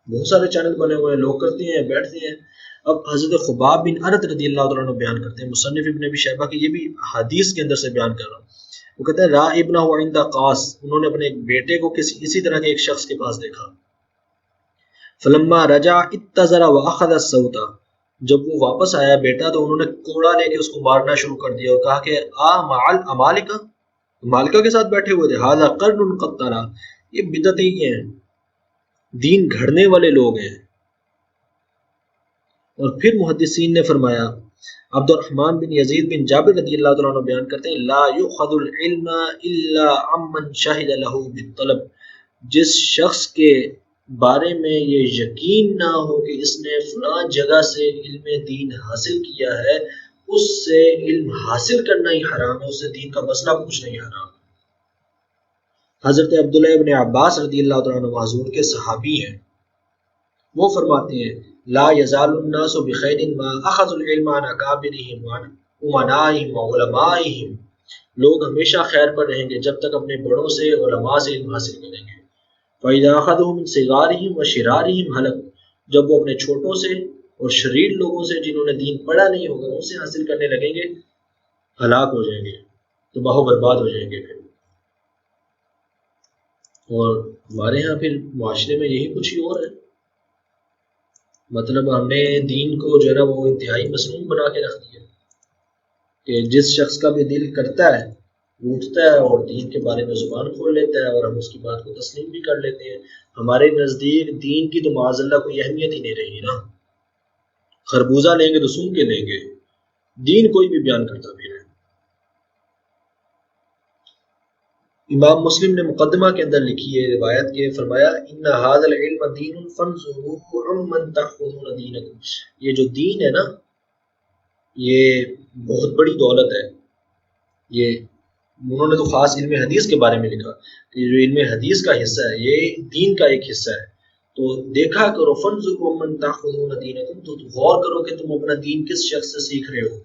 بہت سارے چینل بنے ہوئے ہیں، لوگ کرتے ہیں، بیٹھتے ہیں۔ اب حضرت خباب بن ارت رضی اللہ تعالیٰ عنہ بیان کرتے ہیں، مصنف ابن ابی شیبہ کی، یہ بھی حدیث کے اندر سے بیان کر رہا ہوں۔ وہ کہتے ہیں را ابن عند قاص، انہوں نے اپنے ایک بیٹے کو اسی طرح کے ایک شخص کے پاس دیکھا۔ فلما رجع اتزر واخذ الصوت، جب وہ واپس آیا بیٹا تو انہوں نے کوڑا لے کے اس کو مارنا شروع کر دیا اور کہا کہ مع الامالکہ، مالکہ کے ساتھ بیٹھے ہوئے تھے، ھذا قرن قد طرا، یہ بدعتی ہیں، دین گھڑنے والے لوگ ہیں۔ اور پھر محدثین نے فرمایا، عبد الرحمن بن یزید بن جابر رضی اللہ تعالیٰ عنہ بیان کرتے ہیں، لا یؤخذ العلم الا عمن شہد له بالطلب، جس شخص کے بارے میں یہ یقین نہ ہو کہ اس نے فلاں جگہ سے علم دین حاصل کیا ہے، اس سے علم حاصل کرنا ہی حرام ہے، اس سے دین کا مسئلہ پوچھنا ہی حرام ہے۔ حضرت عبداللہ ابن عباس رضی اللہ تعالیٰ عنہ حضور کے صحابی ہیں، وہ فرماتے ہیں لا یزال الناس بخیر ما اخذ العلم عن اکابرهم وامنائهم وعلمائهم، لوگ ہمیشہ خیر پر رہیں گے جب تک اپنے بڑوں سے، علماء سے علم حاصل کریں گے۔ فاذا اخذوا من صغارهم وشرارهم هلك، جب وہ اپنے چھوٹوں سے اور شریر لوگوں سے جنہوں نے دین پڑھا نہیں ہوگا ان سے حاصل کرنے لگیں گے، ہلاک ہو جائیں گے، تباہ و برباد ہو جائیں گے پھر۔ اور ہمارے ہاں پھر معاشرے میں یہی کچھ ہی اور ہے، مطلب ہم نے دین کو جو ہے نا وہ انتہائی مسنون بنا کے رکھ دیا کہ جس شخص کا بھی دل کرتا ہے وہ اٹھتا ہے اور دین کے بارے میں زبان کھول لیتا ہے، اور ہم اس کی بات کو تسلیم بھی کر لیتے ہیں۔ ہمارے نزدیک دین کی تو معاذ اللہ کوئی اہمیت ہی نہیں رہی نا، خربوزہ لیں گے تو سون کے لیں گے، دین کوئی بھی بیان کرتا بھی ہے۔ امام مسلم نے مقدمہ کے اندر لکھی ہے روایت کے، فرمایا ان ھذا العلم دین فانظروا عمن تاخذون دینکم، یہ جو دین ہے نا یہ بہت بڑی دولت ہے۔ یہ انہوں نے تو خاص علم حدیث کے بارے میں لکھا کہ جو علم حدیث کا حصہ ہے یہ دین کا ایک حصہ ہے، تو دیکھا کرو فانظروا عمن تاخذون دینکم، تو غور کرو کہ تم اپنا دین کس شخص سے سیکھ رہے ہو۔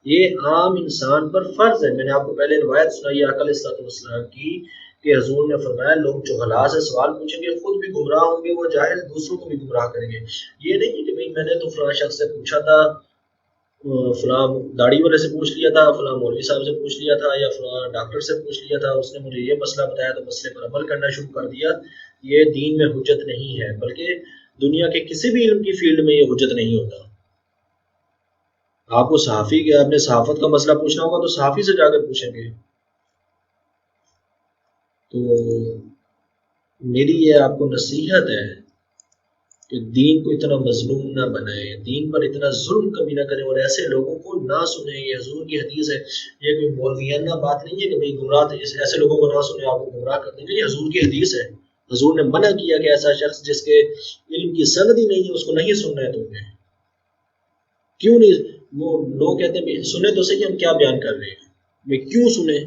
یہ عام انسان پر فرض ہے۔ میں نے آپ کو پہلے روایت سنائی آقا علیہ الصلوۃ والسلام کی کہ حضور نے فرمایا لوگ جو حالات سے سوال پوچھیں گے خود بھی گمراہ ہوں گے، وہ جاہل دوسروں کو بھی گمراہ کریں گے۔ یہ نہیں کہ بھئی میں نے تو فلاں شخص سے پوچھا تھا، فلاں داڑھی والے سے پوچھ لیا تھا، فلاں مولوی صاحب سے پوچھ لیا تھا، یا فلاں ڈاکٹر سے پوچھ لیا تھا، اس نے مجھے یہ مسئلہ بتایا تو مسئلے پر عمل کرنا شروع کر دیا۔ یہ دین میں حجت نہیں ہے، بلکہ دنیا کے کسی بھی علم کی فیلڈ میں یہ حجت نہیں ہوتا۔ آپ کو صحافی کے اپنے صحافت کا مسئلہ پوچھنا ہوگا تو صحافی سے جا کے پوچھیں گے۔ تو میری یہ آپ کو نصیحت ہے کہ دین کو اتنا مظلوم نہ بنائیں، دین پر اتنا ظلم کبھی نہ کریں، اور ایسے لوگوں کو نہ سنیں۔ یہ حضور کی حدیث ہے، یہ کوئی مولویانہ بات نہیں ہے کہ بھئی گمراہ ایسے لوگوں کو نہ سنیں آپ کو گمراہ کر دیں گے، یہ حضور کی حدیث ہے۔ حضور نے منع کیا کہ ایسا شخص جس کے علم کی سند ہی نہیں ہے اس کو نہیں سننا ہے تم نے. کیوں نہیں؟ وہ لوگ کہتے ہیں سنیں تو صحیح، ہم کیا بیان کر رہے ہیں، میں کیوں سنیں؟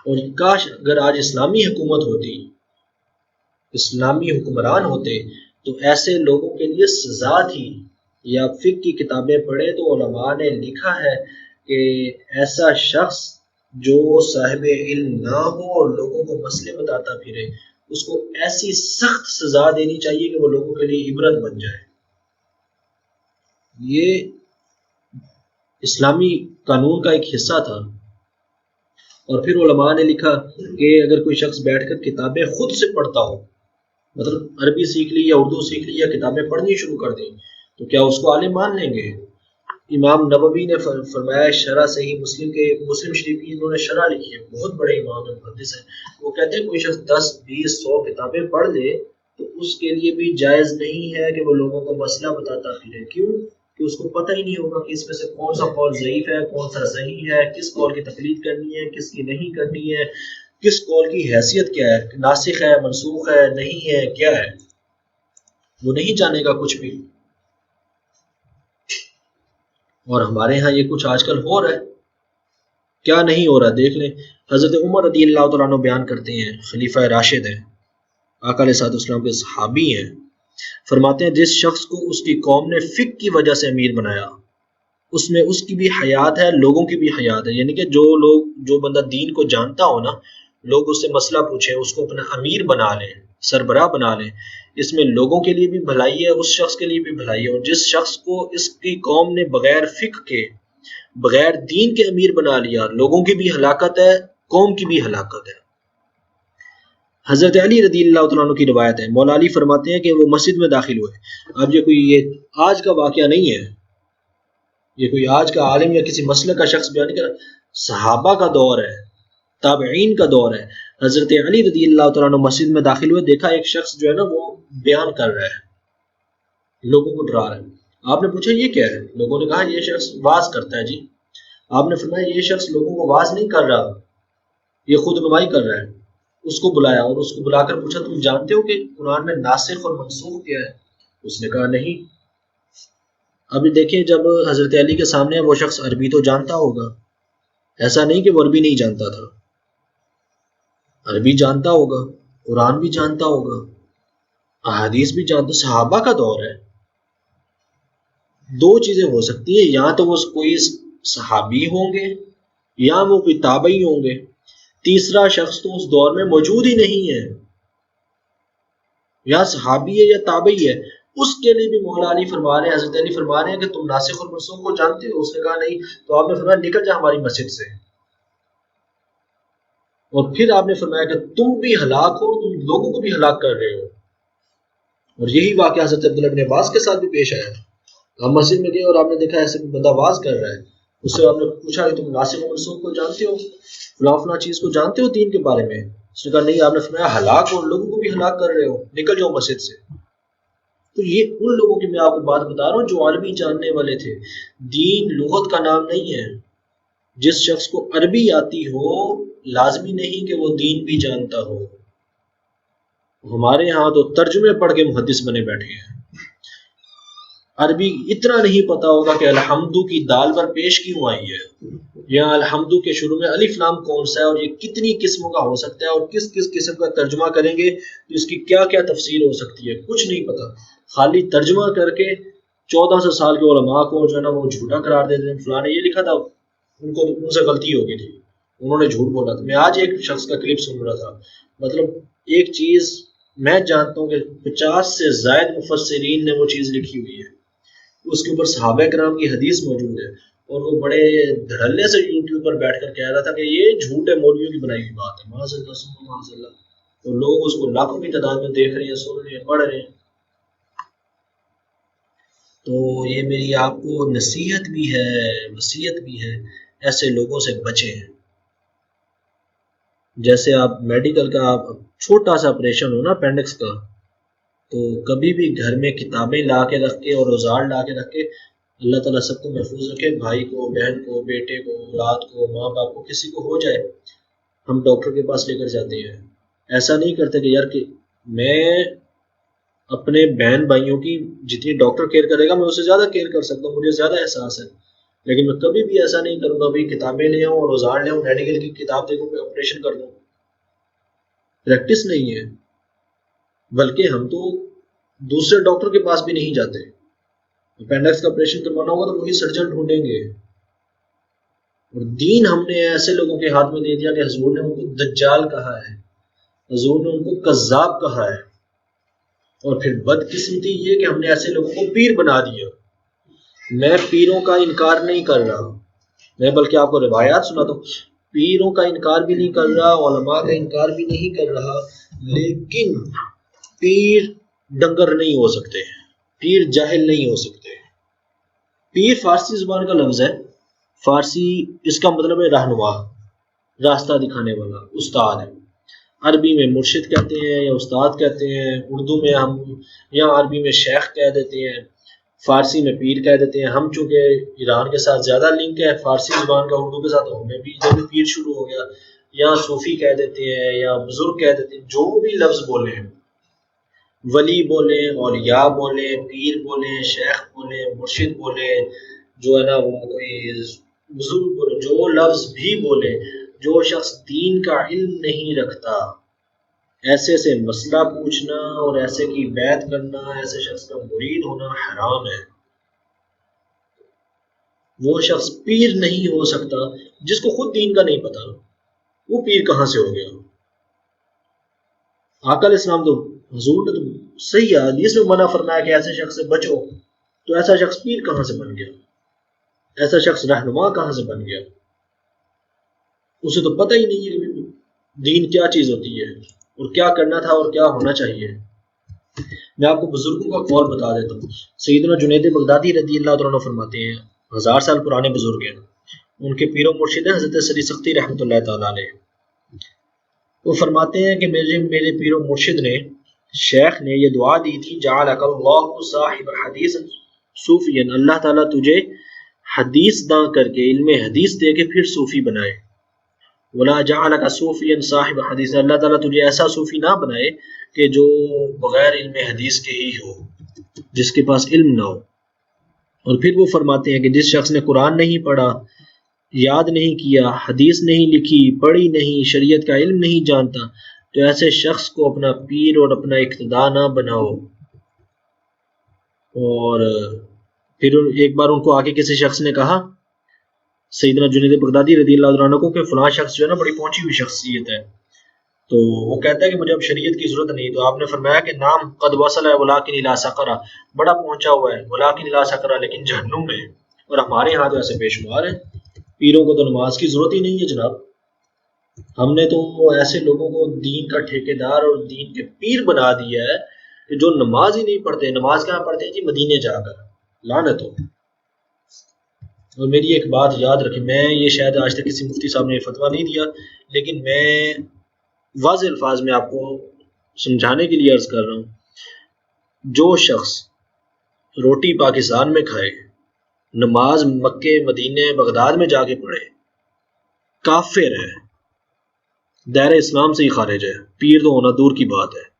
اور کاش اگر آج اسلامی حکومت ہوتی، اسلامی حکمران ہوتے، تو ایسے لوگوں کے لیے سزا تھی. یا فقہ کی کتابیں پڑھے تو علماء نے لکھا ہے کہ ایسا شخص جو صاحب علم نہ ہو اور لوگوں کو مسئلے بتاتا پھرے، اس کو ایسی سخت سزا دینی چاہیے کہ وہ لوگوں کے لیے عبرت بن جائے. یہ اسلامی قانون کا ایک حصہ تھا. اور پھر علماء نے لکھا کہ اگر کوئی شخص بیٹھ کر کتابیں خود سے پڑھتا ہو، مطلب عربی سیکھ لی یا اردو سیکھ لی یا کتابیں پڑھنی شروع کر دیں، تو کیا اس کو عالم مان لیں گے؟ امام نووی نے فرمایا شرح صحیح مسلم کے، مسلم شریف کی انہوں نے شرح لکھی ہے، بہت بڑے امام محدث ہیں. وہ کہتے ہیں کوئی شخص 10 20 100 کتابیں پڑھ لے تو اس کے لیے بھی جائز نہیں ہے کہ وہ لوگوں کو مسئلہ بتاتا پھرے. کیوں؟ کہ اس کو پتہ ہی نہیں ہوگا کہ اس میں سے کون سا قول ضعیف ہے، کون سا صحیح ہے، کس قول کی تقلید کرنی ہے، کس کی نہیں کرنی ہے، کس قول کی حیثیت کیا ہے، ناسخ ہے، منسوخ ہے، نہیں ہے، کیا ہے، وہ نہیں جانے گا کچھ بھی. اور ہمارے ہاں یہ کچھ آج کل ہو رہا ہے. کیا نہیں ہو رہا دیکھ لیں. حضرت عمر رضی اللہ تعالیٰ عنہ بیان کرتے ہیں، خلیفہ راشد ہیں، آقا علیہ الصلوۃ والسلام کے صحابی ہیں، فرماتے ہیں جس شخص کو اس کی قوم نے فقہ کی وجہ سے امیر بنایا، اس میں اس کی بھی حیات ہے، لوگوں کی بھی حیات ہے. یعنی کہ جو بندہ دین کو جانتا ہو نا، لوگ اس سے مسئلہ پوچھیں، اس کو اپنا امیر بنا لیں، سربراہ بنا لیں، اس میں لوگوں کے لیے بھی بھلائی ہے، اس شخص کے لیے بھی بھلائی ہے. اور جس شخص کو اس کی قوم نے بغیر فقہ کے، بغیر دین کے امیر بنا لیا، لوگوں کی بھی ہلاکت ہے، قوم کی بھی ہلاکت ہے. حضرت علی رضی اللہ تعالیٰ عنہ کی روایت ہے، مولا علی فرماتے ہیں کہ وہ مسجد میں داخل ہوئے. اب یہ آج کا واقعہ نہیں ہے، یہ کوئی آج کا عالم یا کسی مسئلہ کا شخص بیان نہیں کر رہا، صحابہ کا دور ہے، تابعین کا دور ہے. حضرت علی رضی اللہ تعالیٰ عنہ مسجد میں داخل ہوئے، دیکھا ایک شخص جو ہے نا وہ بیان کر رہا ہے، لوگوں کو ڈرا رہا ہے. آپ نے پوچھا یہ کیا ہے؟ لوگوں نے کہا یہ شخص واز کرتا ہے. جی آپ نے فرمایا یہ شخص لوگوں کو واز نہیں کر رہا، یہ خود نمائی کر رہا ہے. اس کو بلایا اور اس کو بلا کر پوچھا تم جانتے ہو کہ قرآن میں ناسخ اور منسوخ کیا ہے؟ اس نے کہا نہیں. ابھی دیکھیں جب حضرت علی کے سامنے وہ شخص عربی تو جانتا ہوگا، ایسا نہیں کہ وہ عربی نہیں جانتا تھا، عربی جانتا ہوگا، قرآن بھی جانتا ہوگا، احادیث بھی جانتا. صحابہ کا دور ہے. دو چیزیں ہو سکتی ہیں، یا تو وہ کوئی صحابی ہوں گے یا وہ کوئی تابعی ہوں گے. تیسرا شخص تو اس دور میں موجود ہی نہیں ہے، یا صحابی ہے یا تابعی ہے. اس کے لیے بھی مولا علی فرما رہے ہیں، حضرت علی فرما رہے ہیں کہ تم ناسخ اور منسوخ کو جانتے ہو؟ اس نے کہا نہیں. تو آپ نے فرمایا نکل جا ہماری مسجد سے. اور پھر آپ نے فرمایا کہ تم بھی ہلاک ہو، تم لوگوں کو بھی ہلاک کر رہے ہو. اور یہی واقعہ حضرت عبداللہ بن عباس کے ساتھ بھی پیش آیا. آپ مسجد میں گئے اور آپ نے دیکھا ایسے بندہ واز کر رہا ہے، اس سے آپ نے پوچھا کہ تم ناسخ و منسوخ کو جانتے ہو، فلاں فلاں چیز کو جانتے ہو دین کے بارے میں؟ اس نے کہا نہیں. آپ نے فرمایا ہلاک ہو، لوگوں کو بھی ہلاک کر رہے ہو، نکل جاؤ مسجد سے. تو یہ ان لوگوں کی میں آپ کو بات بتا رہا ہوں جو عربی جاننے والے تھے. دین لغت کا نام نہیں ہے. جس شخص کو عربی آتی ہو لازمی نہیں کہ وہ دین بھی جانتا ہو. ہمارے ہاں تو ترجمے پڑھ کے محدث بنے بیٹھے ہیں. عربی اتنا نہیں پتا ہوگا کہ الحمدو کی دال پر پیش کیوں آئی ہے، یا الحمدو کے شروع میں الف لام کون سا ہے، اور یہ کتنی قسموں کا ہو سکتا ہے، اور کس کس قسم کا ترجمہ کریں گے تو اس کی کیا کیا تفسیر ہو سکتی ہے. کچھ نہیں پتا. خالی ترجمہ کر کے 1400 سال کے علماء کو جو ہے نا وہ جھوٹا قرار دیتے ہیں. فلاں نے یہ لکھا تھا، ان سے غلطی ہو گئی تھی، انہوں نے جھوٹ بولا تھا. میں آج ایک شخص کا کلپ سن رہا تھا، مطلب ایک چیز میں جانتا ہوں کہ 50 سے زائد مفسرین نے وہ چیز لکھی ہوئی ہے، اس کے اوپر صحابہ کرام کی حدیث موجود ہے، اور وہ بڑے دھڑلے سے یوٹیوب پر بیٹھ کر کہہ رہا تھا کہ یہ جھوٹ ہے، مولویوں کی بنائی ہوئی بات ہے. معاذ اللہ ثم معاذ اللہ. تو لوگ اس کو لاکھوں کی تعداد میں دیکھ رہے ہیں، سن رہے ہیں، پڑھ رہے ہیں. تو یہ میری آپ کو نصیحت بھی ہے، وصیت بھی ہے، ایسے لوگوں سے بچیں. جیسے آپ میڈیکل کا چھوٹا سا آپریشن ہو نا اپینڈکس کا، تو کبھی بھی گھر میں کتابیں لا کے رکھ کے اور اوزار لا کے رکھ کے، اللہ تعالیٰ سب کو محفوظ رکھے، بھائی کو، بہن کو، بیٹے کو، اولاد کو، ماں باپ کو، کسی کو ہو جائے، ہم ڈاکٹر کے پاس لے کر جاتے ہیں، ایسا نہیں کرتے کہ یار کہ میں اپنے بہن بھائیوں کی جتنی ڈاکٹر کیئر کرے گا میں اس سے زیادہ کیئر کر سکتا ہوں، مجھے زیادہ احساس ہے، لیکن میں کبھی بھی ایسا نہیں کروں گا بھی کتابیں لے آؤں اور اوزار لے آؤں، میڈیکل کی کتاب دیکھوں کہ آپریشن کر دوں. پریکٹس نہیں ہے. بلکہ ہم تو دوسرے ڈاکٹر کے پاس بھی نہیں جاتے. اپینڈکس کا آپریشن کروانا ہوگا تو وہی سرجن ڈھونڈیں گے. اور دین ہم نے ایسے لوگوں کے ہاتھ میں دے دیا کہ حضور نے ان کو دجال کہا ہے، حضور نے ان کو کذاب کہا ہے. اور پھر بدقسمتی یہ کہ ہم نے ایسے لوگوں کو پیر بنا دیا. میں پیروں کا انکار نہیں کر رہا، میں بلکہ آپ کو روایات سناتا ہوں. پیروں کا انکار بھی نہیں کر رہا، علماء کا انکار بھی نہیں کر رہا، لیکن پیر ڈنگر نہیں ہو سکتے، پیر جاہل نہیں ہو سکتے. پیر فارسی زبان کا لفظ ہے. فارسی اس کا مطلب ہے رہنما، راستہ دکھانے والا، استاد ہے. عربی میں مرشد کہتے ہیں یا استاد کہتے ہیں، اردو میں ہم یا عربی میں شیخ کہہ دیتے ہیں، فارسی میں پیر کہہ دیتے ہیں. ہم چونکہ ایران کے ساتھ زیادہ لنک ہے فارسی زبان کا اردو کے ساتھ، ہمیں بھی ادھر بھی پیر شروع ہو گیا. یا صوفی کہہ دیتے ہیں یا بزرگ کہہ دیتے ہیں، جو بھی لفظ بولے ہیں، ولی بولیں، اولیاء بولیں، پیر بولیں، شیخ بولیں، مرشد بولیں، جو ہے نا وہ کوئی بزرگ بولے، جو لفظ بھی بولے، جو شخص دین کا علم نہیں رکھتا، ایسے سے مسئلہ پوچھنا اور ایسے کی بیعت کرنا، ایسے شخص کا مرید ہونا حرام ہے. وہ شخص پیر نہیں ہو سکتا جس کو خود دین کا نہیں پتا. وہ پیر کہاں سے ہو گیا؟ آقا علیہ السلام تو حضور نے تو صحیح حدیث میں منع فرمایا کہ ایسے شخص سے بچو. تو ایسا شخص پیر کہاں سے بن گیا؟ ایسا شخص رہنما کہاں سے بن گیا؟ اسے تو پتہ ہی نہیں ہے کہ دین کیا چیز ہوتی ہے اور کیا کرنا تھا اور کیا ہونا چاہیے. میں آپ کو بزرگوں کا قول بتا دیتا ہوں. سیدنا جنید بغدادی رضی اللہ عنہ فرماتے ہیں، 1000 سال پرانے بزرگ ہیں، ان کے پیر و مرشد ہیں حضرت سری سختی رحمۃ اللہ تعالیٰ علیہ. وہ فرماتے ہیں کہ میرے پیر و مرشد نے، شیخ نے یہ دعا دی تھی، جعلک اللہ صاحب حدیث صوفیا، اللہ تعالیٰ تجھے حدیث داں کر کے، علم حدیث دے کے پھر صوفی بنائے. ولا جعلک صوفیا صاحب حدیث، اللہ تعالیٰ تجھے ایسا صوفی نہ بنائے کہ جو بغیر علم حدیث کے ہی ہو، جس کے پاس علم نہ ہو. اور پھر وہ فرماتے ہیں کہ جس شخص نے قرآن نہیں پڑھا، یاد نہیں کیا، حدیث نہیں لکھی، پڑھی نہیں، شریعت کا علم نہیں جانتا، تو ایسے شخص کو اپنا پیر اور اپنا اقتدا نہ بناؤ. اور پھر ایک بار ان کو آگے کسی شخص نے کہا، سیدنا جنید بغدادی رضی اللہ عنہ کو، کہ فلاں شخص جو ہے نا بڑی پہنچی ہوئی شخصیت ہے، تو وہ کہتا ہے کہ مجھے اب شریعت کی ضرورت نہیں. تو آپ نے فرمایا کہ نام قد وصل ہے ولیکن الی سقرہ، بڑا پہنچا ہوا ہے ولیکن الی سقرہ، لیکن جہنم میں. اور ہمارے ہاں تو ایسے بے شمار ہیں. پیروں کو تو نماز کی ضرورت ہی نہیں ہے جناب. ہم نے تو ایسے لوگوں کو دین کا ٹھیکیدار اور دین کے پیر بنا دیا ہے کہ جو نماز ہی نہیں پڑھتے. نماز کہاں پڑھتے ہیں جی؟ مدینے جا کر. لعنت ہو. اور میری ایک بات یاد رکھیں، میں یہ شاید آج تک کسی مفتی صاحب نے فتویٰ نہیں دیا، لیکن میں واضح الفاظ میں آپ کو سمجھانے کے لیے عرض کر رہا ہوں. جو شخص روٹی پاکستان میں کھائے، نماز مکے مدینے بغداد میں جا کے پڑھے، کافر ہے، دائرہ اسلام سے ہی خارج ہے. پیر تو ہونا دور کی بات ہے.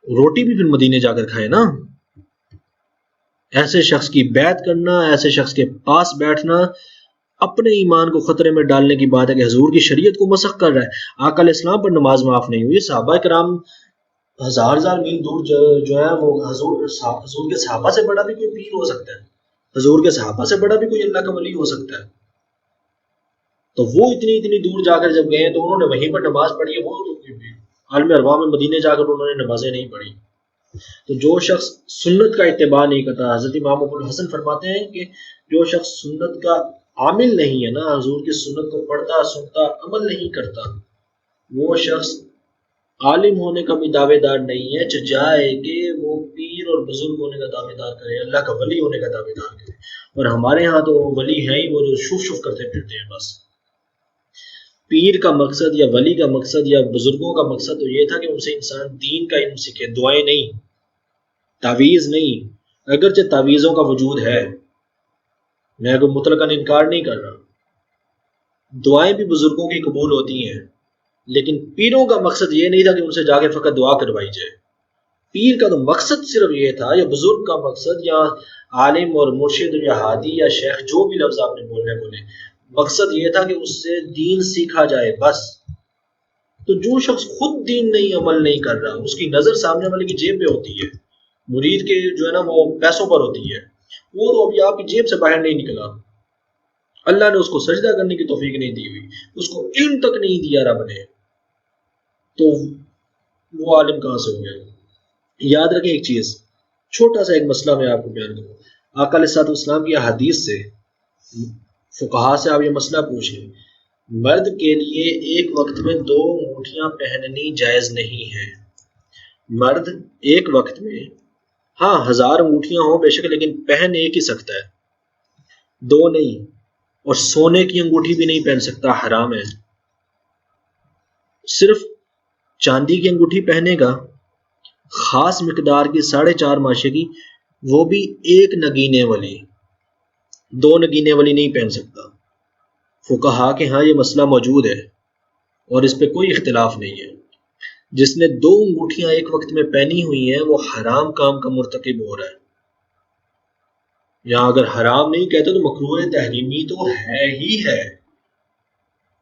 روٹی بھی پھر مدینے جا کر کھائے نا. ایسے شخص کی بیعت کرنا، ایسے شخص کے پاس بیٹھنا اپنے ایمان کو خطرے میں ڈالنے کی بات ہے کہ حضور کی شریعت کو مسخ کر رہا ہے. آقا علیہ السلام پر نماز معاف نہیں ہوئی. صحابہ کرام ہزار میل دور جو ہے وہ حضور کے صحابہ سے بڑا بھی کوئی پیر ہو سکتا ہے، حضور کے صحابہ سے بڑا بھی کوئی اللہ کا ولی ہو سکتا ہے. تو وہ اتنی دور جا کر جب گئے تو انہوں نے وہیں پر نماز پڑھی ہے. وہ عالم ارواح میں مدینے جا کر انہوں نے نمازیں نہیں پڑھی. تو جو شخص سنت کا اتباع نہیں کرتا، حضرت امام ابو الحسن فرماتے ہیں کہ جو شخص سنت کا عامل نہیں ہے نا، حضور کی سنت کو پڑھتا سنتا عمل نہیں کرتا، وہ شخص عالم ہونے کا بھی دعوے دار نہیں ہے، چاہے کہ وہ پیر اور بزرگ ہونے کا دعوے دار کرے، اللہ کا ولی ہونے کا دعوے دار کرے. اور ہمارے ہاں تو ولی ہیں ہی وہ جو شف کرتے پھرتے ہیں. بس پیر کا مقصد یا ولی کا مقصد یا بزرگوں کا مقصد تو یہ تھا کہ ان سے انسان دین کا علم سیکھے، دعائیں نہیں، تعویذ نہیں. اگرچہ تعویذوں کا وجود ہے، میں کوئی مطلقاً انکار نہیں کر رہا، دعائیں بھی بزرگوں کی قبول ہوتی ہیں، لیکن پیروں کا مقصد یہ نہیں تھا کہ ان سے جا کے فقط دعا کروائی جائے۔ پیر کا تو مقصد صرف یہ تھا، یا بزرگ کا مقصد، یا عالم اور مرشد یا ہادی یا شیخ، جو بھی لفظ آپ نے بولنے بولے، مقصد یہ تھا کہ اس سے دین سیکھا جائے بس۔ تو جو شخص خود دین نہیں عمل نہیں کر رہا، اس کی نظر سامنے والے کی جیب پہ ہوتی ہے، مرید کے جو ہے نا وہ پیسوں پر ہوتی ہے، وہ تو ابھی آپ کی جیب سے باہر نہیں نکلا، اللہ نے اس کو سجدہ کرنے کی توفیق نہیں دی ہوئی، اس کو علم تک نہیں دیا رب نے، تو وہ عالم کہاں سے ہو گیا؟ یاد رکھیں ایک چیز، چھوٹا سا ایک مسئلہ میں آپ کو بیان کروں۔ آقا علیہ الصلوۃ والسلام کی احادیث سے، فقہا سے آپ یہ مسئلہ پوچھیں، مرد کے لیے ایک وقت میں 2 انگوٹھیاں پہننی جائز نہیں ہے۔ مرد ایک وقت میں، ہاں 1000 انگوٹھیاں ہوں بے شک، لیکن پہن ایک ہی سکتا ہے، 2 نہیں۔ اور سونے کی انگوٹھی بھی نہیں پہن سکتا، حرام ہے۔ صرف چاندی کی انگوٹھی پہنے گا، خاص مقدار کی 4.5 ماشے کی، وہ بھی ایک نگینے والی، 2 نگینے والی نہیں پہن سکتا۔ فقہا کہ ہاں یہ مسئلہ موجود ہے اور اس پہ کوئی اختلاف نہیں ہے۔ جس نے 2 انگوٹھیاں ایک وقت میں پہنی ہوئی ہیں وہ حرام کام کا مرتکب ہو رہا ہے۔ یہاں اگر حرام نہیں کہتے تو مکروہ تحریمی تو ہے ہی ہے۔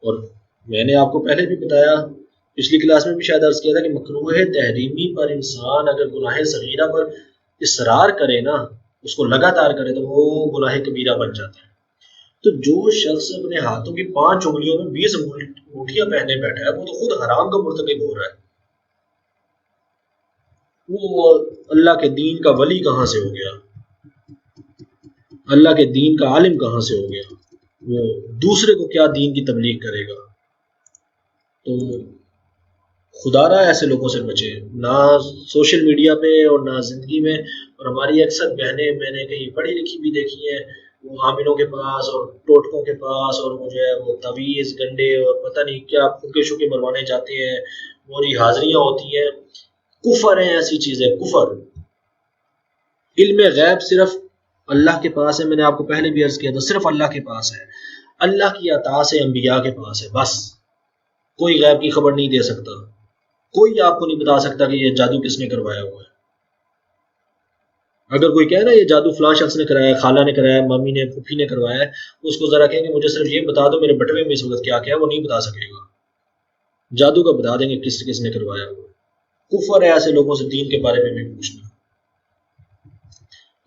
اور میں نے آپ کو پہلے بھی بتایا، پچھلی کلاس میں بھی شاید عرض کیا تھا کہ مکروہ تحریمی پر انسان اگر گناہ صغیرہ پر اصرار کرے نا، اس کو لگاتار کرے، تو وہ گناہ کبیرہ بن جاتا ہے۔ تو جو شخص اپنے ہاتھوں کی 5 انگلیوں میں 20 انگوٹھیاں پہنے بیٹھا ہے، وہ تو خود حرام کا مرتکب ہو رہا ہے۔ وہ اللہ کے دین کا ولی کہاں سے ہو گیا؟ اللہ کے دین کا عالم کہاں سے ہو گیا؟ وہ دوسرے کو کیا دین کی تبلیغ کرے گا؟ تو خدا را ایسے لوگوں سے بچے، نہ سوشل میڈیا پہ اور نہ زندگی میں۔ اور ہماری اکثر بہنیں میں نے کہیں پڑھی لکھی بھی دیکھی ہیں، وہ حاملوں کے پاس اور ٹوٹکوں کے پاس، اور وہ جو ہے وہ تویز گنڈے اور پتہ نہیں کیا پھکے شکے مروانے جاتے ہیں، موری حاضریاں ہوتی ہیں۔ کفر ہیں ایسی چیزیں، کفر۔ علم غیب صرف اللہ کے پاس ہے، میں نے آپ کو پہلے بھی عرض کیا تھا، صرف اللہ کے پاس ہے، اللہ کی عطا سے انبیاء کے پاس ہے بس۔ کوئی غیب کی خبر نہیں دے سکتا، کوئی آپ کو نہیں بتا سکتا کہ یہ جادو کس نے کروایا ہوا ہے۔ اگر کوئی کہے نا یہ جادو فلاں شخص نے کرایا ہے، خالہ نے کرایا ہے، مامی نے، پھوپھی نے کروایا ہے، اس کو ذرا کہیں کہ مجھے صرف یہ بتا دو میرے بٹوے میں اس وقت کیا کیا ہے، وہ نہیں بتا سکے گا۔ جادو کا بتا دیں گے کس کس نے کروایا ہوا۔ کفر ہے ایسے لوگوں سے دین کے بارے میں بھی پوچھنا۔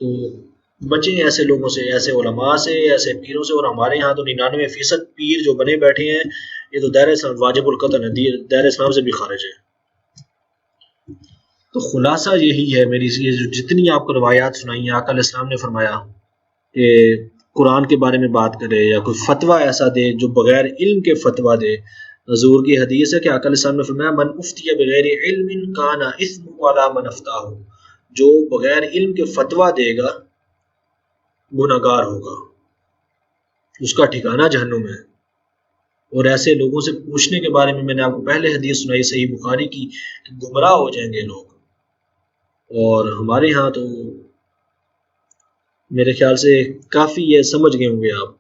تو بچیں ایسے لوگوں سے، ایسے علماء سے، ایسے پیروں سے۔ اور ہمارے یہاں تو 99% پیر جو بنے بیٹھے ہیں، یہ تو دائرہ اسلام واجب القتل ہے، دائرہ اسلام سے بھی خارج ہے۔ تو خلاصہ یہی ہے میری، یہ جو جتنی آپ کو روایات سنائی ہیں، آقا علیہ السلام نے فرمایا کہ قرآن کے بارے میں بات کرے یا کوئی فتویٰ ایسا دے جو بغیر علم کے فتویٰ دے۔ حضور کی حدیث ہے کہ آقا علیہ السلام نے فرمایا من افتی بغیر علم کان اثم علی من افتاہ، جو بغیر علم کے فتویٰ دے گا گناہگار ہوگا، اس کا ٹھکانہ جہنم ہے۔ اور ایسے لوگوں سے پوچھنے کے بارے میں نے آپ کو پہلے حدیث سنائی صحیح بخاری کی کہ گمراہ ہو جائیں گے لوگ۔ اور ہمارے ہاں تو میرے خیال سے کافی یہ سمجھ گئے ہوں گے آپ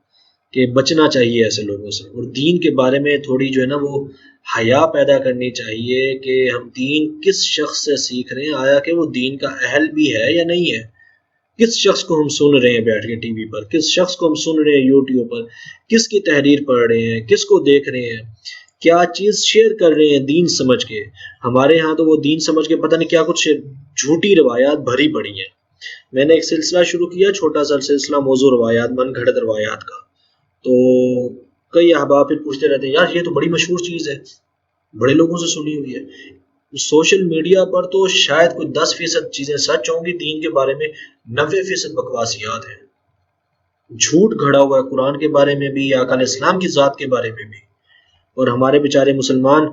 کہ بچنا چاہیے ایسے لوگوں سے، اور دین کے بارے میں تھوڑی جو ہے نا وہ حیا پیدا کرنی چاہیے کہ ہم دین کس شخص سے سیکھ رہے ہیں، آیا کہ وہ دین کا اہل بھی ہے یا نہیں ہے، کس شخص کو ہم سن رہے ہیں بیٹھ کے ٹی وی پر، کس شخص کو ہم سن رہے ہیں یوٹیوب پر، کس کی تحریر پڑھ رہے ہیں، کس کو دیکھ رہے ہیں، کیا چیز شیئر کر رہے ہیں دین سمجھ کے۔ ہمارے ہاں تو وہ دین سمجھ کے پتہ نہیں کیا کچھ جھوٹی روایات بھری پڑی ہیں۔ میں نے ایک سلسلہ شروع کیا، چھوٹا سا سلسلہ موضوع روایات، من گھڑت روایات کا، تو کئی احباب پھر پوچھتے رہتے ہیں یار یہ تو بڑی مشہور چیز ہے، بڑے لوگوں سے سنی ہوئی ہے۔ سوشل میڈیا پر تو شاید کوئی 10% چیزیں سچ ہوں گی، دین کے بارے میں 90% بکواسیات ہیں، جھوٹ گھڑا ہوا ہے قرآن کے بارے میں بھی، آقا علیہ السلام کی ذات کے بارے میں بھی۔ اور ہمارے بیچارے مسلمان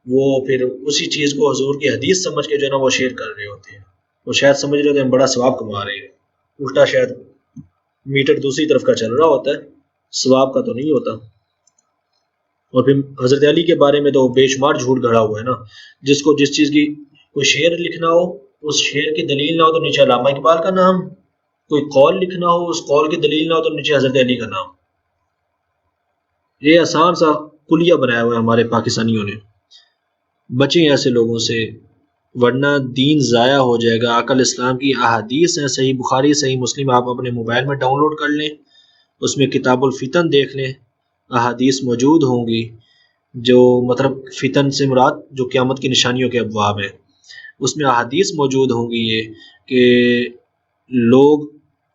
وہ پھر اسی چیز کو حضور کی حدیث سمجھ کے جو ہے نا وہ شیئر کر رہے ہوتے ہیں، وہ شاید سمجھ رہے ہوتے ہیں ہم بڑا ثواب کما رہے ہیں، الٹا شاید میٹر دوسری طرف کا چل رہا ہوتا ہے، ثواب کا تو نہیں ہوتا۔ اور پھر حضرت علی کے بارے میں تو بے شمار جھوٹ گھڑا ہوا ہے نا، جس کو جس چیز کی کوئی شعر لکھنا ہو، اس شعر کی دلیل نہ ہو تو نیچے علامہ اقبال کا نام، کوئی قول لکھنا ہو، اس قول کی دلیل نہ ہو تو نیچے حضرت علی کا نام۔ یہ آسان سا کلیہ بنایا ہوا ہے ہمارے پاکستانیوں نے. بچیں ایسے لوگوں سے، ورنہ دین ضائع ہو جائے گا. عقل اسلام کی احادیث ہیں، صحیح بخاری صحیح مسلم آپ اپنے موبائل میں ڈاؤن لوڈ کر لیں، اس میں کتاب الفتن دیکھ لیں، احادیث موجود ہوں گی. جو مطلب فتن سے مراد جو قیامت کی نشانیوں کے ابواب ہیں، اس میں احادیث موجود ہوں گی. یہ کہ لوگ،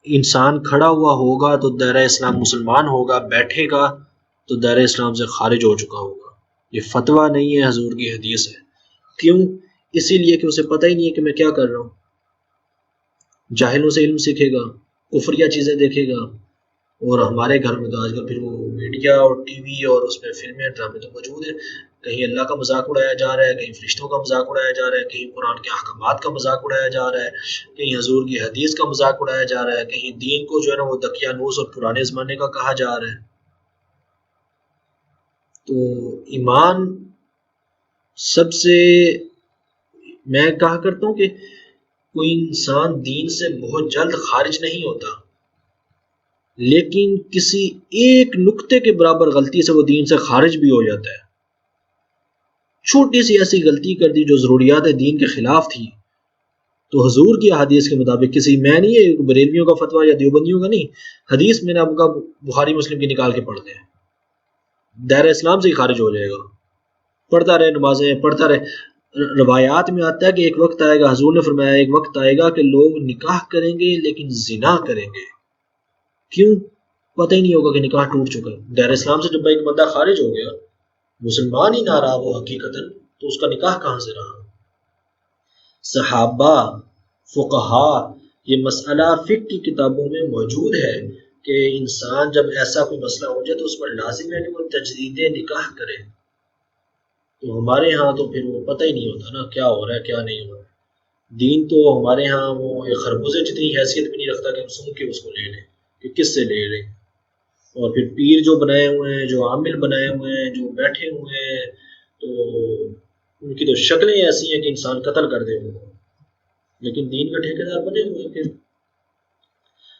انسان کھڑا ہوا ہوگا تو دائرہ اسلام مسلمان ہوگا، بیٹھے گا تو دائرہ اسلام سے خارج ہو چکا ہوگا. یہ فتویٰ نہیں ہے، حضور کی حدیث ہے. کیوں؟ اسی لیے کہ اسے پتہ ہی نہیں ہے کہ میں کیا کر رہا ہوں. جاہلوں سے علم سیکھے گا، کفریہ چیزیں دیکھے گا. اور ہمارے گھر میں تو آج کل پھر وہ میڈیا اور ٹی وی اور اس میں فلمیں ڈرامے تو موجود ہیں. کہیں اللہ کا مذاق اڑایا جا رہا ہے، کہیں فرشتوں کا مذاق اڑایا جا رہا ہے، کہیں قرآن کے احکامات کا مذاق اڑایا جا رہا ہے، کہیں حضور کی حدیث کا مذاق اڑایا جا رہا ہے، کہیں دین کو جو ہے نا وہ دقیانوس اور پرانے زمانے کا کہا جا رہا ہے. تو ایمان سب سے، میں کہا کرتا ہوں کہ کوئی انسان دین سے بہت جلد خارج نہیں ہوتا، لیکن کسی ایک نقطے کے برابر غلطی سے وہ دین سے خارج بھی ہو جاتا ہے. چھوٹی سی ایسی غلطی کر دی جو ضروریات دین کے خلاف تھی، تو حضور کی حدیث کے مطابق، کسی میں نہیں ہے بریلویوں کا فتویٰ یا دیوبندیوں کا نہیں، حدیث میں نے آپ کا بخاری مسلم کی نکال کے پڑھتے ہیں، دائرہ اسلام سے ہی خارج ہو جائے گا. پڑھتا رہے، نمازیں پڑھتا رہے. روایات میں آتا ہے کہ ایک وقت آئے گا، حضور نے فرمایا ایک وقت آئے گا کہ لوگ نکاح کریں گے لیکن زنا کریں گے. کیوں؟ پتہ ہی نہیں ہوگا کہ نکاح ٹوٹ چکا ہے. دائرہ اسلام سے جب ایک بندہ خارج ہو گیا، مسلمان ہی نہ رہا وہ حقیقتاً، تو اس کا نکاح کہاں سے رہا؟ صحابہ، فقہا، یہ مسئلہ فقہ کی کتابوں میں موجود ہے کہ انسان جب ایسا کوئی مسئلہ ہو جائے تو اس پر لازم ہے کہ وہ تجدید نکاح کرے. تو ہمارے ہاں تو پھر وہ پتہ ہی نہیں ہوتا نا کیا ہو رہا ہے کیا نہیں ہو رہا ہے. دین تو ہمارے ہاں وہ ایک خربوزے جتنی حیثیت بھی نہیں رکھتا کہ ہم سن کے اس کو لے لیں کہ کس سے لے لیں. اور پھر پیر جو بنائے ہوئے ہیں، جو عامل بنائے ہوئے ہیں، جو بیٹھے ہوئے ہیں، تو ان کی تو شکلیں ایسی ہیں کہ انسان قتل کر دے ان کو، لیکن دین کا ٹھیکیدار بنے ہوئے ہیں. پھر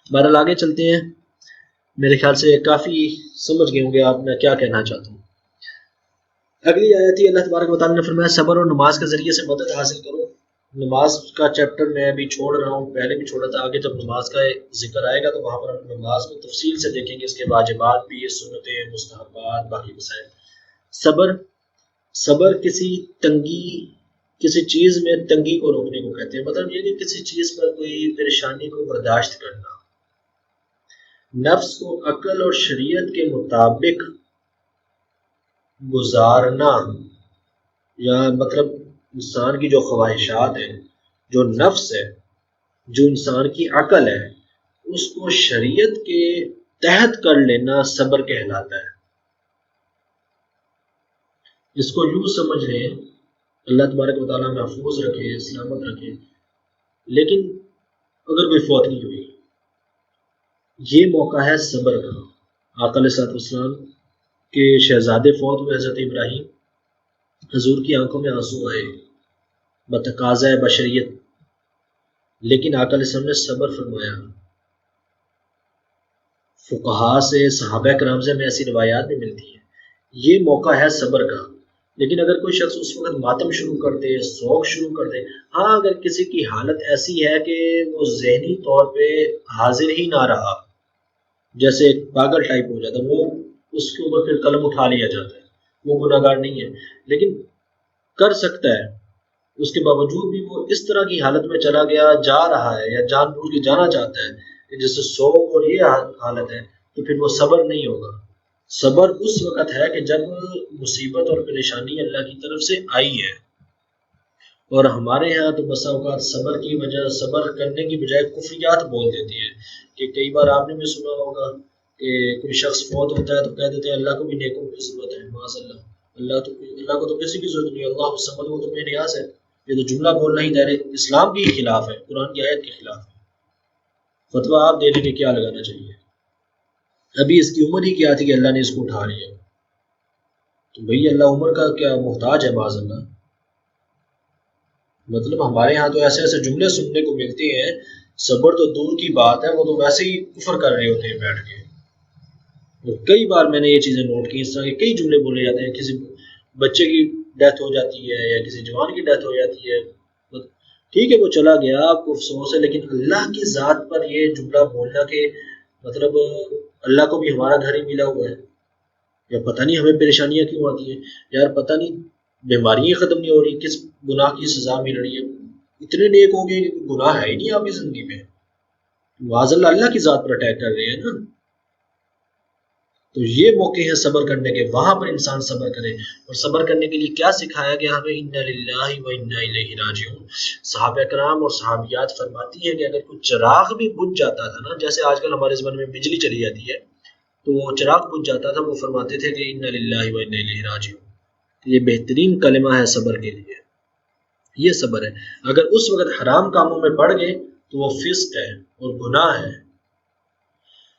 بہرحال آگے چلتے ہیں. میرے خیال سے کافی سمجھ گئے ہوں گے آپ میں کیا کہنا چاہتا ہوں. اگلی آیت ہی اللہ تبارک و تعالیٰ نے فرمایا صبر اور نماز کے ذریعے سے مدد حاصل کرو. نماز کا چیپٹر میں ابھی چھوڑ رہا ہوں، پہلے بھی چھوڑا تھا. آگے جب نماز کا ذکر آئے گا تو وہاں پر ہم نماز کو تفصیل سے دیکھیں گے، اس کے واجبات بھی، سنتیں، مستحبات، باقی مسائل. صبر کسی تنگی، کسی چیز میں تنگی کو روکنے کو کہتے ہیں. مطلب یہ کہ کسی چیز پر کوئی پریشانی کو برداشت کرنا، نفس کو عقل اور شریعت کے مطابق گزارنا، یا مطلب انسان کی جو خواہشات ہیں، جو نفس ہے، جو انسان کی عقل ہے، اس کو شریعت کے تحت کر لینا صبر کہلاتا ہے. اس کو یوں سمجھ لیں، اللہ تبارک و تعالیٰ محفوظ رکھے، سلامت رکھے، لیکن اگر کوئی فوت نہیں ہوئی، یہ موقع ہے صبر کا. آقا علیہ السلام کے شہزادے فوت ہوئے، حضرت ابراہیم. حضور کی آنکھوں میں آنسو آئے بتقاضۂ بشریت، لیکن آقا علیہ السلام نے صبر فرمایا. فقہا سے، صحابہ کرام سے میں ایسی روایات بھی ملتی ہیں. یہ موقع ہے صبر کا. لیکن اگر کوئی شخص اس وقت ماتم شروع کر دے، سوگ شروع کر دے، ہاں اگر کسی کی حالت ایسی ہے کہ وہ ذہنی طور پہ حاضر ہی نہ رہا، جیسے پاگل ٹائپ ہو جاتا، وہ اس کے اوپر پھر قلم اٹھا لیا جاتا ہے، وہ گناہ گار نہیں ہے، لیکن کر سکتا ہے. اس کے باوجود بھی وہ اس طرح کی حالت میں چلا گیا، جا رہا ہے یا جان بوجھ کے جانا چاہتا ہے کہ جیسے سوگ اور یہ حالت ہے، تو پھر وہ صبر نہیں ہوگا. صبر اس وقت ہے کہ جب مصیبت اور پریشانی اللہ کی طرف سے آئی ہے. اور ہمارے ہاں تو بسا اوقات صبر کی وجہ، صبر کرنے کی بجائے کفریات بول دیتی ہے. کہ کئی بار آپ نے بھی سنا ہوگا کہ کوئی شخص فوت ہوتا ہے تو کہہ دیتے ہیں اللہ کو بھی نیکوں کی ضرورت ہے، معاذ اللہ، اللہ کو تو کسی کی ضرورت نہیں، اللہ صمد، وہ تو بے نیاز ہے. یہ تو جملہ بولنا ہی دائرے اسلام کے خلاف ہے، قرآن کی آیت کے خلاف ہے. فتویٰ آپ دینے کے کیا لگانا چاہیے؟ ابھی اس کی عمر ہی کیا تھی کہ اللہ نے اس کو اٹھا لیا. تو بھئی اللہ عمر کا کیا محتاج ہے معاذ اللہ. مطلب ہمارے ہاں تو ایسے ایسے جملے سننے کو ملتے ہیں، صبر تو دور کی بات ہے، وہ تو ویسے ہی کفر کر رہے ہوتے ہیں بیٹھ کے. اور کئی بار میں نے یہ چیزیں نوٹ کی، اس طرح کے کئی جملے بولے جاتے ہیں، کسی بچے کی ڈیتھ ہو جاتی ہے یا کسی جوان کی ڈیتھ ہو جاتی ہے، ٹھیک ہے وہ چلا گیا، آپ کو افسوس ہے، لیکن اللہ کی ذات پر یہ جملہ بولنا کہ مطلب اللہ کو بھی ہمارا گھر ہی ملا ہوا ہے، یا پتہ نہیں ہمیں پریشانیاں کیوں آتی ہیں، یار پتہ نہیں بیماریاں ختم نہیں ہو رہی، کس گناہ کی سزا مل رہی ہے، اتنے نیک ہو گئے کہ گناہ ہے ہی نہیں آپ کی زندگی میں، معاذ اللہ کی ذات پر اٹیک کر رہے ہیں نا۔ تو یہ موقع ہے صبر کرنے کے، وہاں پر انسان صبر کرے، اور صبر کرنے کے لیے کیا سکھایا گیا ہمیں، انا للہ و انا الیہ راجعون۔ صحابہ کرام اور صحابیات فرماتی ہیں کہ اگر کوئی چراغ بھی بجھ جاتا تھا نا، جیسے آج کل ہمارے زمانے میں بجلی چلی جاتی ہے تو وہ چراغ بجھ جاتا تھا، وہ فرماتے تھے کہ انا للہ و انا الیہ راجعون۔ یہ بہترین کلمہ ہے صبر کے لیے، یہ صبر ہے۔ اگر اس وقت حرام کاموں میں پڑ گئے تو وہ فسق ہے اور گناہ ہے۔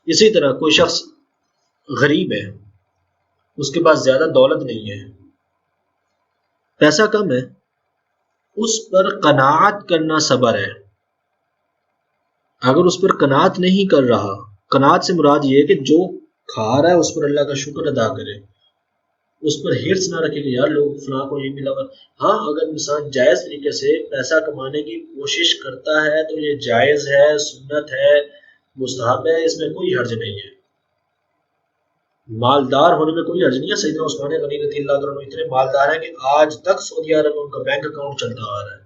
اسی طرح کوئی شخص غریب ہے، اس کے پاس زیادہ دولت نہیں ہے، پیسہ کم ہے، اس پر قناعت کرنا صبر ہے۔ اگر اس پر قناعت نہیں کر رہا، قناعت سے مراد یہ ہے کہ جو کھا رہا ہے اس پر اللہ کا شکر ادا کرے، اس پر ہرس نہ رکھے کہ یار لوگ فلاں کو یہ ملا ہوا۔ ہاں اگر انسان جائز طریقے سے پیسہ کمانے کی کوشش کرتا ہے تو یہ جائز ہے، سنت ہے، مستحب ہے، اس میں کوئی حرج نہیں ہے، مالدار ہونے میں کوئی حرج نہیں ہے۔ سیدنا عثمان غنی رضی اللہ عنہ اتنے مالدار ہیں کہ آج تک سعودی عرب میں ان کا بینک اکاؤنٹ چلتا آ رہا ہے،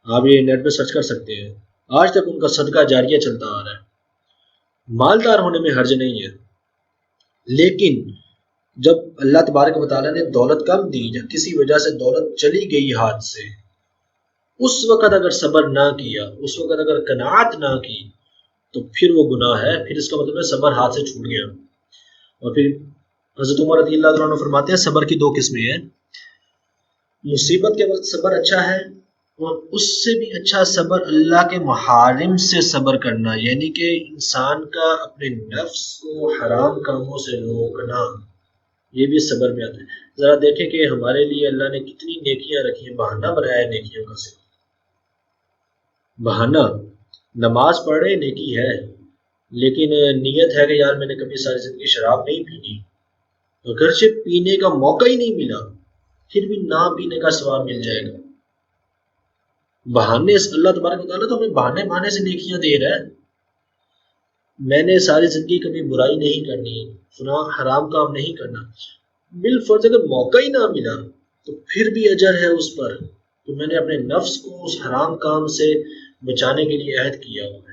آپ یہ نیٹ پہ سرچ کر سکتے ہیں، آج تک ان کا صدقہ جاریہ چلتا آ رہا ہے، مالدار ہونے میں حرج نہیں ہے۔ لیکن جب اللہ تبارک و تعالیٰ نے دولت کم دی یا کسی وجہ سے دولت چلی گئی ہاتھ سے، اس وقت اگر صبر نہ کیا، اس وقت اگر قناعت نہ کی تو پھر وہ گناہ ہے، پھر اس کا مطلب ہے صبر ہاتھ سے چھوٹ گیا۔ اور پھر حضرت عمر رضی اللہ عنہ فرماتے ہیں صبر کی دو قسمیں ہیں، مصیبت کے وقت صبر اچھا ہے، اور اس سے بھی اچھا صبر اللہ کے محارم سے صبر کرنا، یعنی کہ انسان کا اپنے نفس کو حرام کاموں سے روکنا، یہ بھی صبر میں آتا ہے۔ ذرا دیکھیں کہ ہمارے لیے اللہ نے کتنی نیکیاں رکھی ہیں، بہانہ بنایا ہے نیکیوں کا، صرف بہانہ۔ نماز پڑھ رہے نیکی ہے، لیکن نیت ہے کہ یار میں نے کبھی ساری زندگی شراب نہیں پینی، اگرچہ پینے کا موقع ہی نہیں ملا پھر بھی نہ پینے کا ثواب مل جائے گا۔ بہانے سے اللہ تبارک و تعالیٰ تو ہمیں بہانے سے نیکیاں دے رہا ہے۔ میں نے ساری زندگی کبھی برائی نہیں کرنی، فلاں حرام کام نہیں کرنا، بالفرض اگر موقع ہی نہ ملا تو پھر بھی اجر ہے اس پر، تو میں نے اپنے نفس کو اس حرام کام سے بچانے کے لیے عہد کیا ہوا ہے۔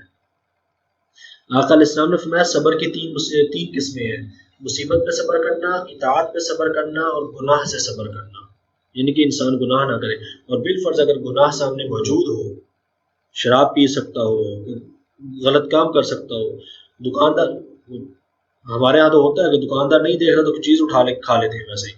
آقا علیہ السلام نے فرمایا صبر کی تین قسمیں ہیں، مصیبت پہ صبر کرنا، اطاعت پہ صبر کرنا، اور گناہ سے صبر کرنا، یعنی کہ انسان گناہ نہ کرے۔ اور بالفرض اگر گناہ سامنے موجود ہو، شراب پی سکتا ہو، غلط کام کر سکتا ہو، دکاندار، ہمارے یہاں تو ہوتا ہے کہ دکاندار نہیں دیکھ رہا تو چیز اٹھا لے کھا لیتے ہیں، ویسے ہی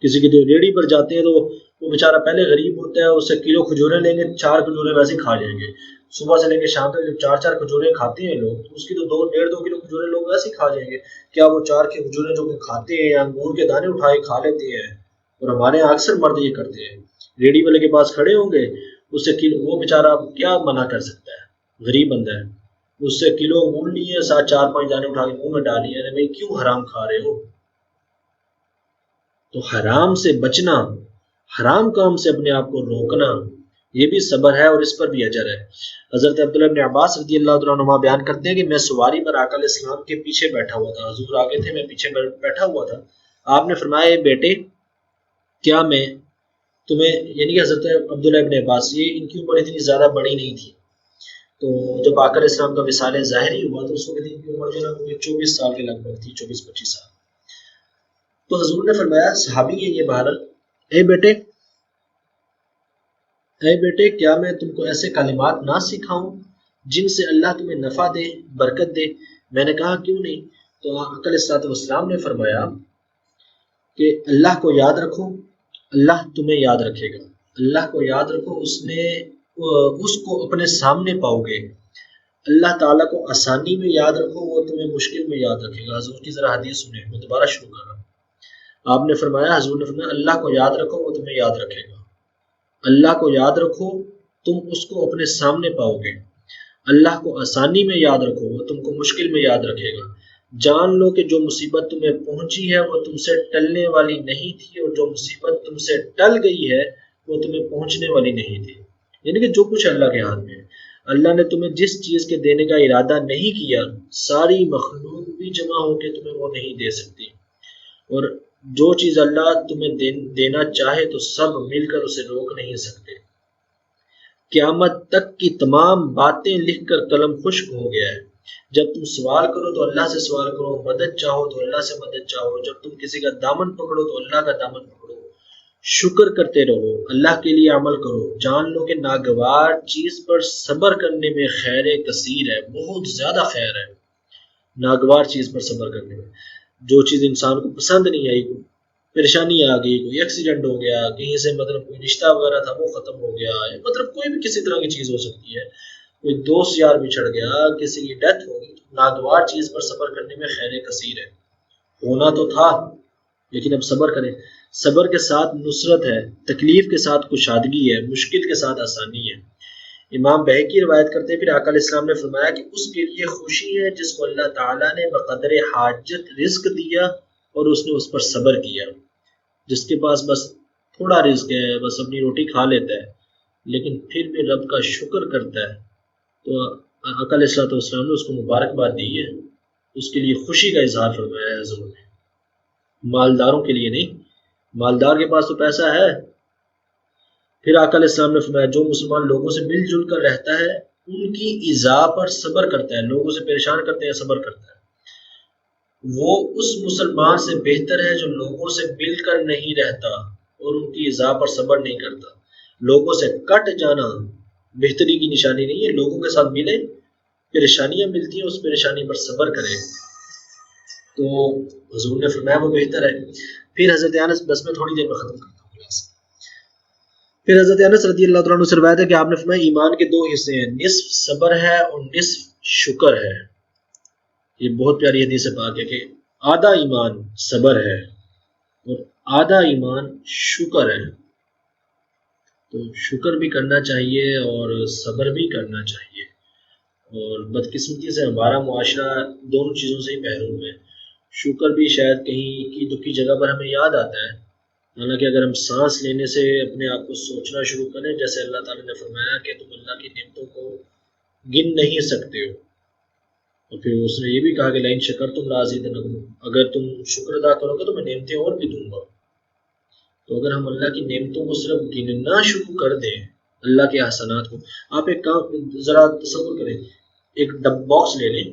کسی کی ریڑھی پر جاتے ہیں تو وہ بیچارہ پہلے غریب ہوتا ہے، اس سے کلو کھجورے لیں گے، 4 کھجورے ویسے ہی کھا جائیں گے، صبح سے لے کے شام تک جب 4 کھجورے کھاتے ہیں لوگ، تو اس کی تو 2 کلو کھجورے لوگ ویسے ہی کھا جائیں گے۔ کیا وہ 4 کے کھجورے جو کہ کھاتے ہیں یا انگور کے دانے اٹھائے کھا لیتے ہیں؟ اور ہمارے یہاں اکثر مرد یہ کرتے ہیں، ریڑھی والے کے پاس کھڑے ہوں گے، اس سے کلو، وہ بیچارہ کیا منع کر سکتا ہے، غریب بندہ ہے، اس سے کلو انگور لیے، ساتھ 4-5 دانے اٹھا کے منہ میں ڈالیے، ارے بھائی کیوں حرام کھا رہے ہو؟ تو حرام سے بچنا، حرام کام سے اپنے آپ کو روکنا، یہ بھی صبر ہے اور اس پر بھی اجر ہے۔ حضرت عبداللہ بن عباس رضی اللہ عنہ بیان کرتے ہیں کہ میں سواری پر آقا علیہ السلام کے پیچھے بیٹھا ہوا تھا، حضور آگے تھے، میں پیچھے بیٹھا ہوا تھا، آپ نے فرمایا اے بیٹے کیا میں تمہیں، یعنی کہ حضرت عبداللہ بن عباس، یہ ان کی عمر اتنی زیادہ بڑی نہیں تھی، تو جب آقا علیہ السلام کا وصال ظاہری ہوا تو اس وقت ان کی عمر جو ہے 24 سال کے لگ بھگ تھی، 24-25 سال۔ تو حضور نے فرمایا، صحابی ہے یہ بہرحال، اے بیٹے کیا میں تم کو ایسے کلمات نہ سکھاؤں جن سے اللہ تمہیں نفع دے، برکت دے؟ میں نے کہا کیوں نہیں؟ تو آقا علیہ السلام نے فرمایا کہ اللہ کو یاد رکھو، اللہ تمہیں یاد رکھے گا، اللہ کو یاد رکھو، اس کو اپنے سامنے پاؤ گے، اللہ تعالیٰ کو آسانی میں یاد رکھو، وہ تمہیں مشکل میں یاد رکھے گا۔ حضور کی ذرا حدیث سنیں، میں دوبارہ شروع کر رہا ہوں۔ آپ نے فرمایا، حضور نے فرمایا اللہ کو یاد رکھو، وہ تمہیں یاد رکھے گا، اللہ کو یاد رکھو، تم اس کو اپنے سامنے پاؤ گے، اللہ کو آسانی میں یاد رکھو، وہ تم کو مشکل میں یاد رکھے گا، جان لو کہ جو مصیبت تمہیں پہنچی ہے وہ تم سے ٹلنے والی نہیں تھی، اور جو مصیبت تم سے ٹل گئی ہے وہ تمہیں پہنچنے والی نہیں تھی۔ یعنی کہ جو کچھ اللہ کے ہاتھ میں ہے، اللہ نے تمہیں جس چیز کے دینے کا ارادہ نہیں کیا، ساری مخلوق بھی جمع ہو کے تمہیں وہ نہیں دے سکتی، اور جو چیز اللہ تمہیں دینا چاہے تو سب مل کر اسے روک نہیں سکتے۔ قیامت تک کی تمام باتیں لکھ کر قلم خشک ہو گیا ہے۔ جب تم سوال کرو تو اللہ سے سوال کرو، مدد چاہو تو اللہ سے مدد چاہو، جب تم کسی کا دامن پکڑو تو اللہ کا دامن پکڑو، شکر کرتے رہو، اللہ کے لیے عمل کرو، جان لو کہ ناگوار چیز پر صبر کرنے میں خیر کثیر ہے، بہت زیادہ خیر ہے ناگوار چیز پر صبر کرنے میں۔ جو چیز انسان کو پسند نہیں آئی، کوئی پریشانی آ گئی، کوئی ایکسیڈنٹ ہو گیا، کہیں سے مطلب کوئی رشتہ وغیرہ تھا وہ ختم ہو گیا، مطلب کوئی بھی کسی طرح کی چیز ہو سکتی ہے، کوئی دوست یار بچھڑ گیا، کسی کی ڈیتھ ہو گئی، ناگوار چیز پر صبر کرنے میں خیر کثیر ہے۔ ہونا تو تھا لیکن اب صبر کریں۔ صبر کے ساتھ نصرت ہے، تکلیف کے ساتھ کشادگی ہے، مشکل کے ساتھ آسانی ہے۔ امام بہقی روایت کرتے ہیں، پھر آقا علیہ السلام نے فرمایا کہ اس کے لیے خوشی ہے جس کو اللہ تعالیٰ نے بقدر حاجت رزق دیا اور اس نے اس پر صبر کیا۔ جس کے پاس بس تھوڑا رزق ہے، بس اپنی روٹی کھا لیتا ہے لیکن پھر بھی رب کا شکر کرتا ہے، تو آقا علیہ السلام نے اس کو مبارکباد دی ہے، اس کے لیے خوشی کا اظہار فرمایا ہے حضور نے، مالداروں کے لیے نہیں۔ مالدار کے پاس تو پیسہ ہے۔ پھر آقا علیہ السلام نے فرمایا جو مسلمان لوگوں سے مل جل کر رہتا ہے، ان کی ایذا پر صبر کرتا ہے، لوگوں سے پریشان کرتے ہیں صبر کرتا ہے، وہ اس مسلمان سے بہتر ہے جو لوگوں سے مل کر نہیں رہتا اور ان کی ایذا پر صبر نہیں کرتا۔ لوگوں سے کٹ جانا بہتری کی نشانی نہیں ہے، لوگوں کے ساتھ ملے، پریشانیاں ملتی ہیں، اس پریشانی پر صبر کرے، تو حضور نے فرمایا وہ بہتر ہے۔ پھر حضرت انس، بس میں تھوڑی دیر میں ختم کرتا ہوں کلاس۔ پھر حضرت انس رضی اللہ تعالیٰ عنہ سے روایت ہے کہ آپ نے فرمایا ایمان کے دو حصے ہیں، نصف صبر ہے اور نصف شکر ہے۔ یہ بہت پیاری حدیث پاک ہے کہ آدھا ایمان صبر ہے اور آدھا ایمان شکر ہے، تو شکر بھی کرنا چاہیے اور صبر بھی کرنا چاہیے۔ اور بدقسمتی سے ہمارا معاشرہ دونوں چیزوں سے ہی محروم ہے۔ شکر بھی شاید کہیں کی دکھی جگہ پر ہمیں یاد آتا ہے، حالانکہ اگر ہم سانس لینے سے اپنے آپ کو سوچنا شروع کریں، جیسے اللہ تعالیٰ نے فرمایا کہ تم اللہ کی نعمتوں کو گن نہیں سکتے ہو، اور پھر اس نے یہ بھی کہا کہ لئن شکرتم لازیدنکم، اگر تم شکر ادا کرو گے تو میں نعمتیں اور بھی دوں گا۔ تو اگر ہم اللہ کی نعمتوں کو صرف گننا شروع کر دیں، اللہ کے احسانات کو، آپ ایک کام ذرا تصور کریں، ایک باکس لے لیں،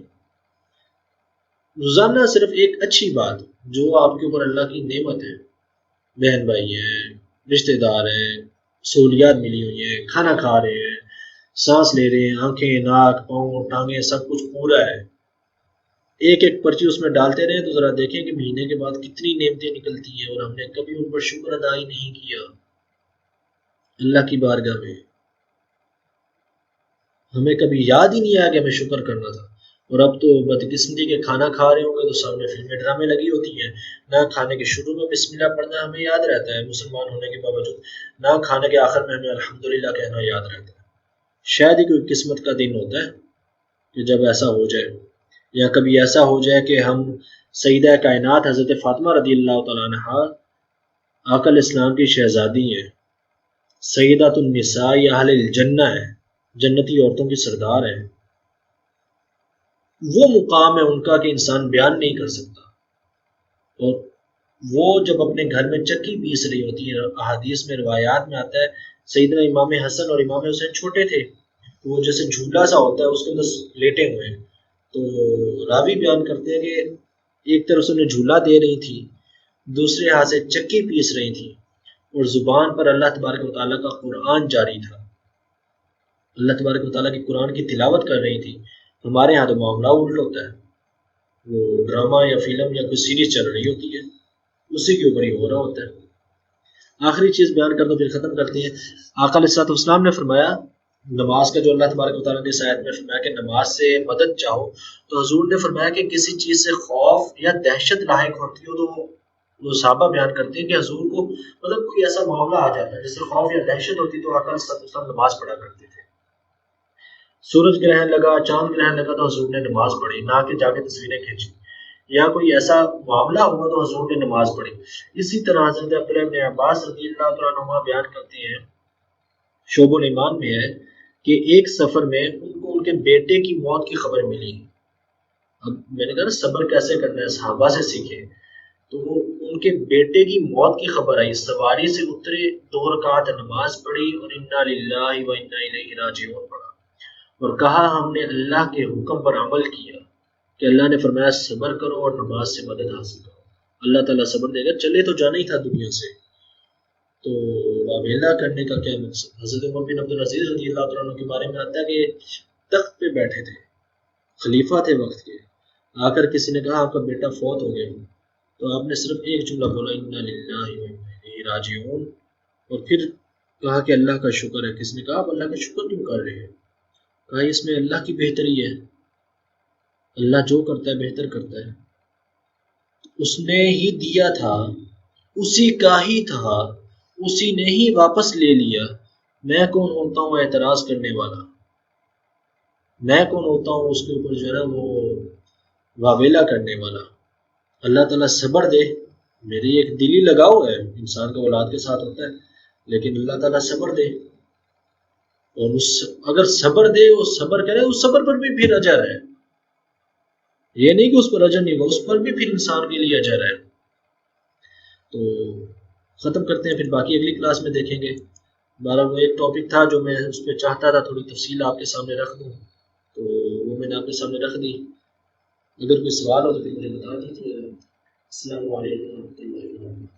روزانہ صرف ایک اچھی بات جو آپ کے اوپر اللہ کی نعمت ہے، بہن بھائی ہیں، رشتہ دار ہیں، سہولیات ملی ہوئی ہیں، کھانا کھا رہے ہیں، سانس لے رہے ہیں، آنکھیں، ناک، پاؤں، ٹانگیں، سب کچھ پورا ہے، ایک ایک پرچی اس میں ڈالتے رہے تو ذرا دیکھیں کہ مہینے کے بعد کتنی نعمتیں نکلتی ہیں، اور ہم نے کبھی ان پر شکر ادا ہی نہیں کیا۔ اللہ کی بارگاہ میں ہمیں کبھی یاد ہی نہیں آیا کہ ہمیں شکر کرنا تھا، اور اب تو بدقسمتی کے کھانا کھا رہے ہوں گے تو سامنے فلمیں ڈرامے لگی ہوتی ہیں، نہ کھانے کے شروع میں بسم اللہ پڑھنا ہمیں یاد رہتا ہے مسلمان ہونے کے باوجود، نہ کھانے کے آخر میں ہمیں الحمدللہ کہنا یاد رہتا ہے۔ شاید ہی کوئی قسمت کا دن ہوتا ہے کہ جب ایسا ہو جائے، یا کبھی ایسا ہو جائے کہ ہم سیدہ کائنات حضرت فاطمہ رضی اللہ تعالیٰ عنہ، آقا علیہ السلام کی شہزادی ہیں، سیدۃ النساء اہل الجنہ ہے، جنتی عورتوں کی سردار ہے، وہ مقام ہے ان کا کہ انسان بیان نہیں کر سکتا۔ اور وہ جب اپنے گھر میں چکی پیس رہی ہوتی ہے، احادیث میں روایات میں آتا ہے سیدنا امام حسن اور امام حسین چھوٹے تھے، وہ جیسے جھولا سا ہوتا ہے اس کے اندر لیٹے ہوئے ہیں، تو راوی بیان کرتے ہیں کہ ایک طرف سے انہیں جھولا دے رہی تھی، دوسرے ہاتھ سے چکی پیس رہی تھی، اور زبان پر اللہ تبارک و تعالیٰ کا قرآن جاری تھا، اللہ تبارک و تعالیٰ کی قرآن کی تلاوت کر رہی تھی۔ ہمارے یہاں تو معاملہ الٹ ہوتا ہے، وہ ڈرامہ یا فلم یا کوئی سیریز چل رہی ہوتی ہے، اسی کے اوپر ہی ہو رہا ہوتا ہے۔ آخری چیز بیان کر دو پھر ختم کرتے ہیں۔ آقا علیہ السلام نے فرمایا نماز کا، جو اللہ تبارک و تعالیٰ نے اس آیت میں فرمایا کہ نماز سے مدد چاہو، تو حضور نے فرمایا کہ کسی چیز سے خوف یا دہشت لاحق ہوتی ہو تو وہ صحابہ بیان کرتے ہیں کہ حضور کو مطلب کوئی ایسا معاملہ آ جاتا ہے جس سے خوف یا دہشت ہوتی تو آقا علیہ السلام نماز پڑھا کرتے تھے۔ سورج گرہن لگا، چاند گرہن لگا تو حضور نے نماز پڑھی، نہ کہ جا کے تصویریں کھینچی۔ یا کوئی ایسا معاملہ ہوا تو حضور نے نماز پڑھی۔ اسی طرح حضرت عبداللہ بن عباس رضی اللہ تعالیٰ عنہما بیان کرتے ہیں، شعب الایمان میں ہے کہ ایک سفر میں ان کو ان کے بیٹے کی موت کی خبر ملی۔ اب میں نے کہا نا صبر کیسے کرنا ہے، صحابہ سے سیکھیں۔ تو ان کے بیٹے کی موت کی خبر آئی، سواری سے اترے، 2 رکعت نماز پڑھی اور انا للہ و انا الیہ راجعون پڑھا، اور کہا ہم نے اللہ کے حکم پر عمل کیا کہ اللہ نے فرمایا صبر کرو اور نماز سے مدد حاصل کرو، اللہ تعالیٰ صبر دے گا۔ چلے تو جانا ہی تھا دنیا سے، تو واویلا کرنے کا کیا مقصد؟ حضرت عمر بن عبدالعزیز رضی اللہ تعالیٰ عنہ کے بارے میں آتا ہے کہ تخت پہ بیٹھے تھے، خلیفہ تھے وقت کے، آ کر کسی نے کہا آپ کا بیٹا فوت ہو گیا، تو آپ نے صرف ایک جملہ بولا انا للہ و انا الیہ راجعون، اور پھر کہا کہ اللہ کا شکر ہے۔ کس نے کہا آپ اللہ کا شکر کیوں کر رہے ہیں؟ کہا اس میں اللہ کی بہتری ہے، اللہ جو کرتا ہے بہتر کرتا ہے، اس نے ہی دیا تھا، اسی کا ہی تھا، اسی نے ہی واپس لے لیا، میں کون ہوتا ہوں اعتراض کرنے والا، میں کون ہوتا ہوں اس کے اوپر جو ہے نا وہ واویلا کرنے والا۔ اللہ تعالیٰ صبر دے، میری ایک دلی لگاؤ ہے، انسان کا اولاد کے ساتھ ہوتا ہے، لیکن اللہ تعالیٰ صبر دے، اور اگر صبر دے اور صبر کرے، اس صبر پر بھی پھر اجر ہے، یہ نہیں کہ اس پر اجر نہیں ہوگا، اس پر بھی پھر انسان کے لیے اجر ہے۔ تو ختم کرتے ہیں، پھر باقی اگلی کلاس میں دیکھیں گے۔ بارہ وہ ایک ٹاپک تھا جو میں اس پہ چاہتا تھا تھوڑی تفصیل آپ کے سامنے رکھ دوں، تو وہ میں نے آپ کے سامنے رکھ دی۔ اگر کوئی سوال ہو تو پھر مجھے بتا دیجیے۔ السلام علیکم و رحمۃ اللہ وبرکاتہ۔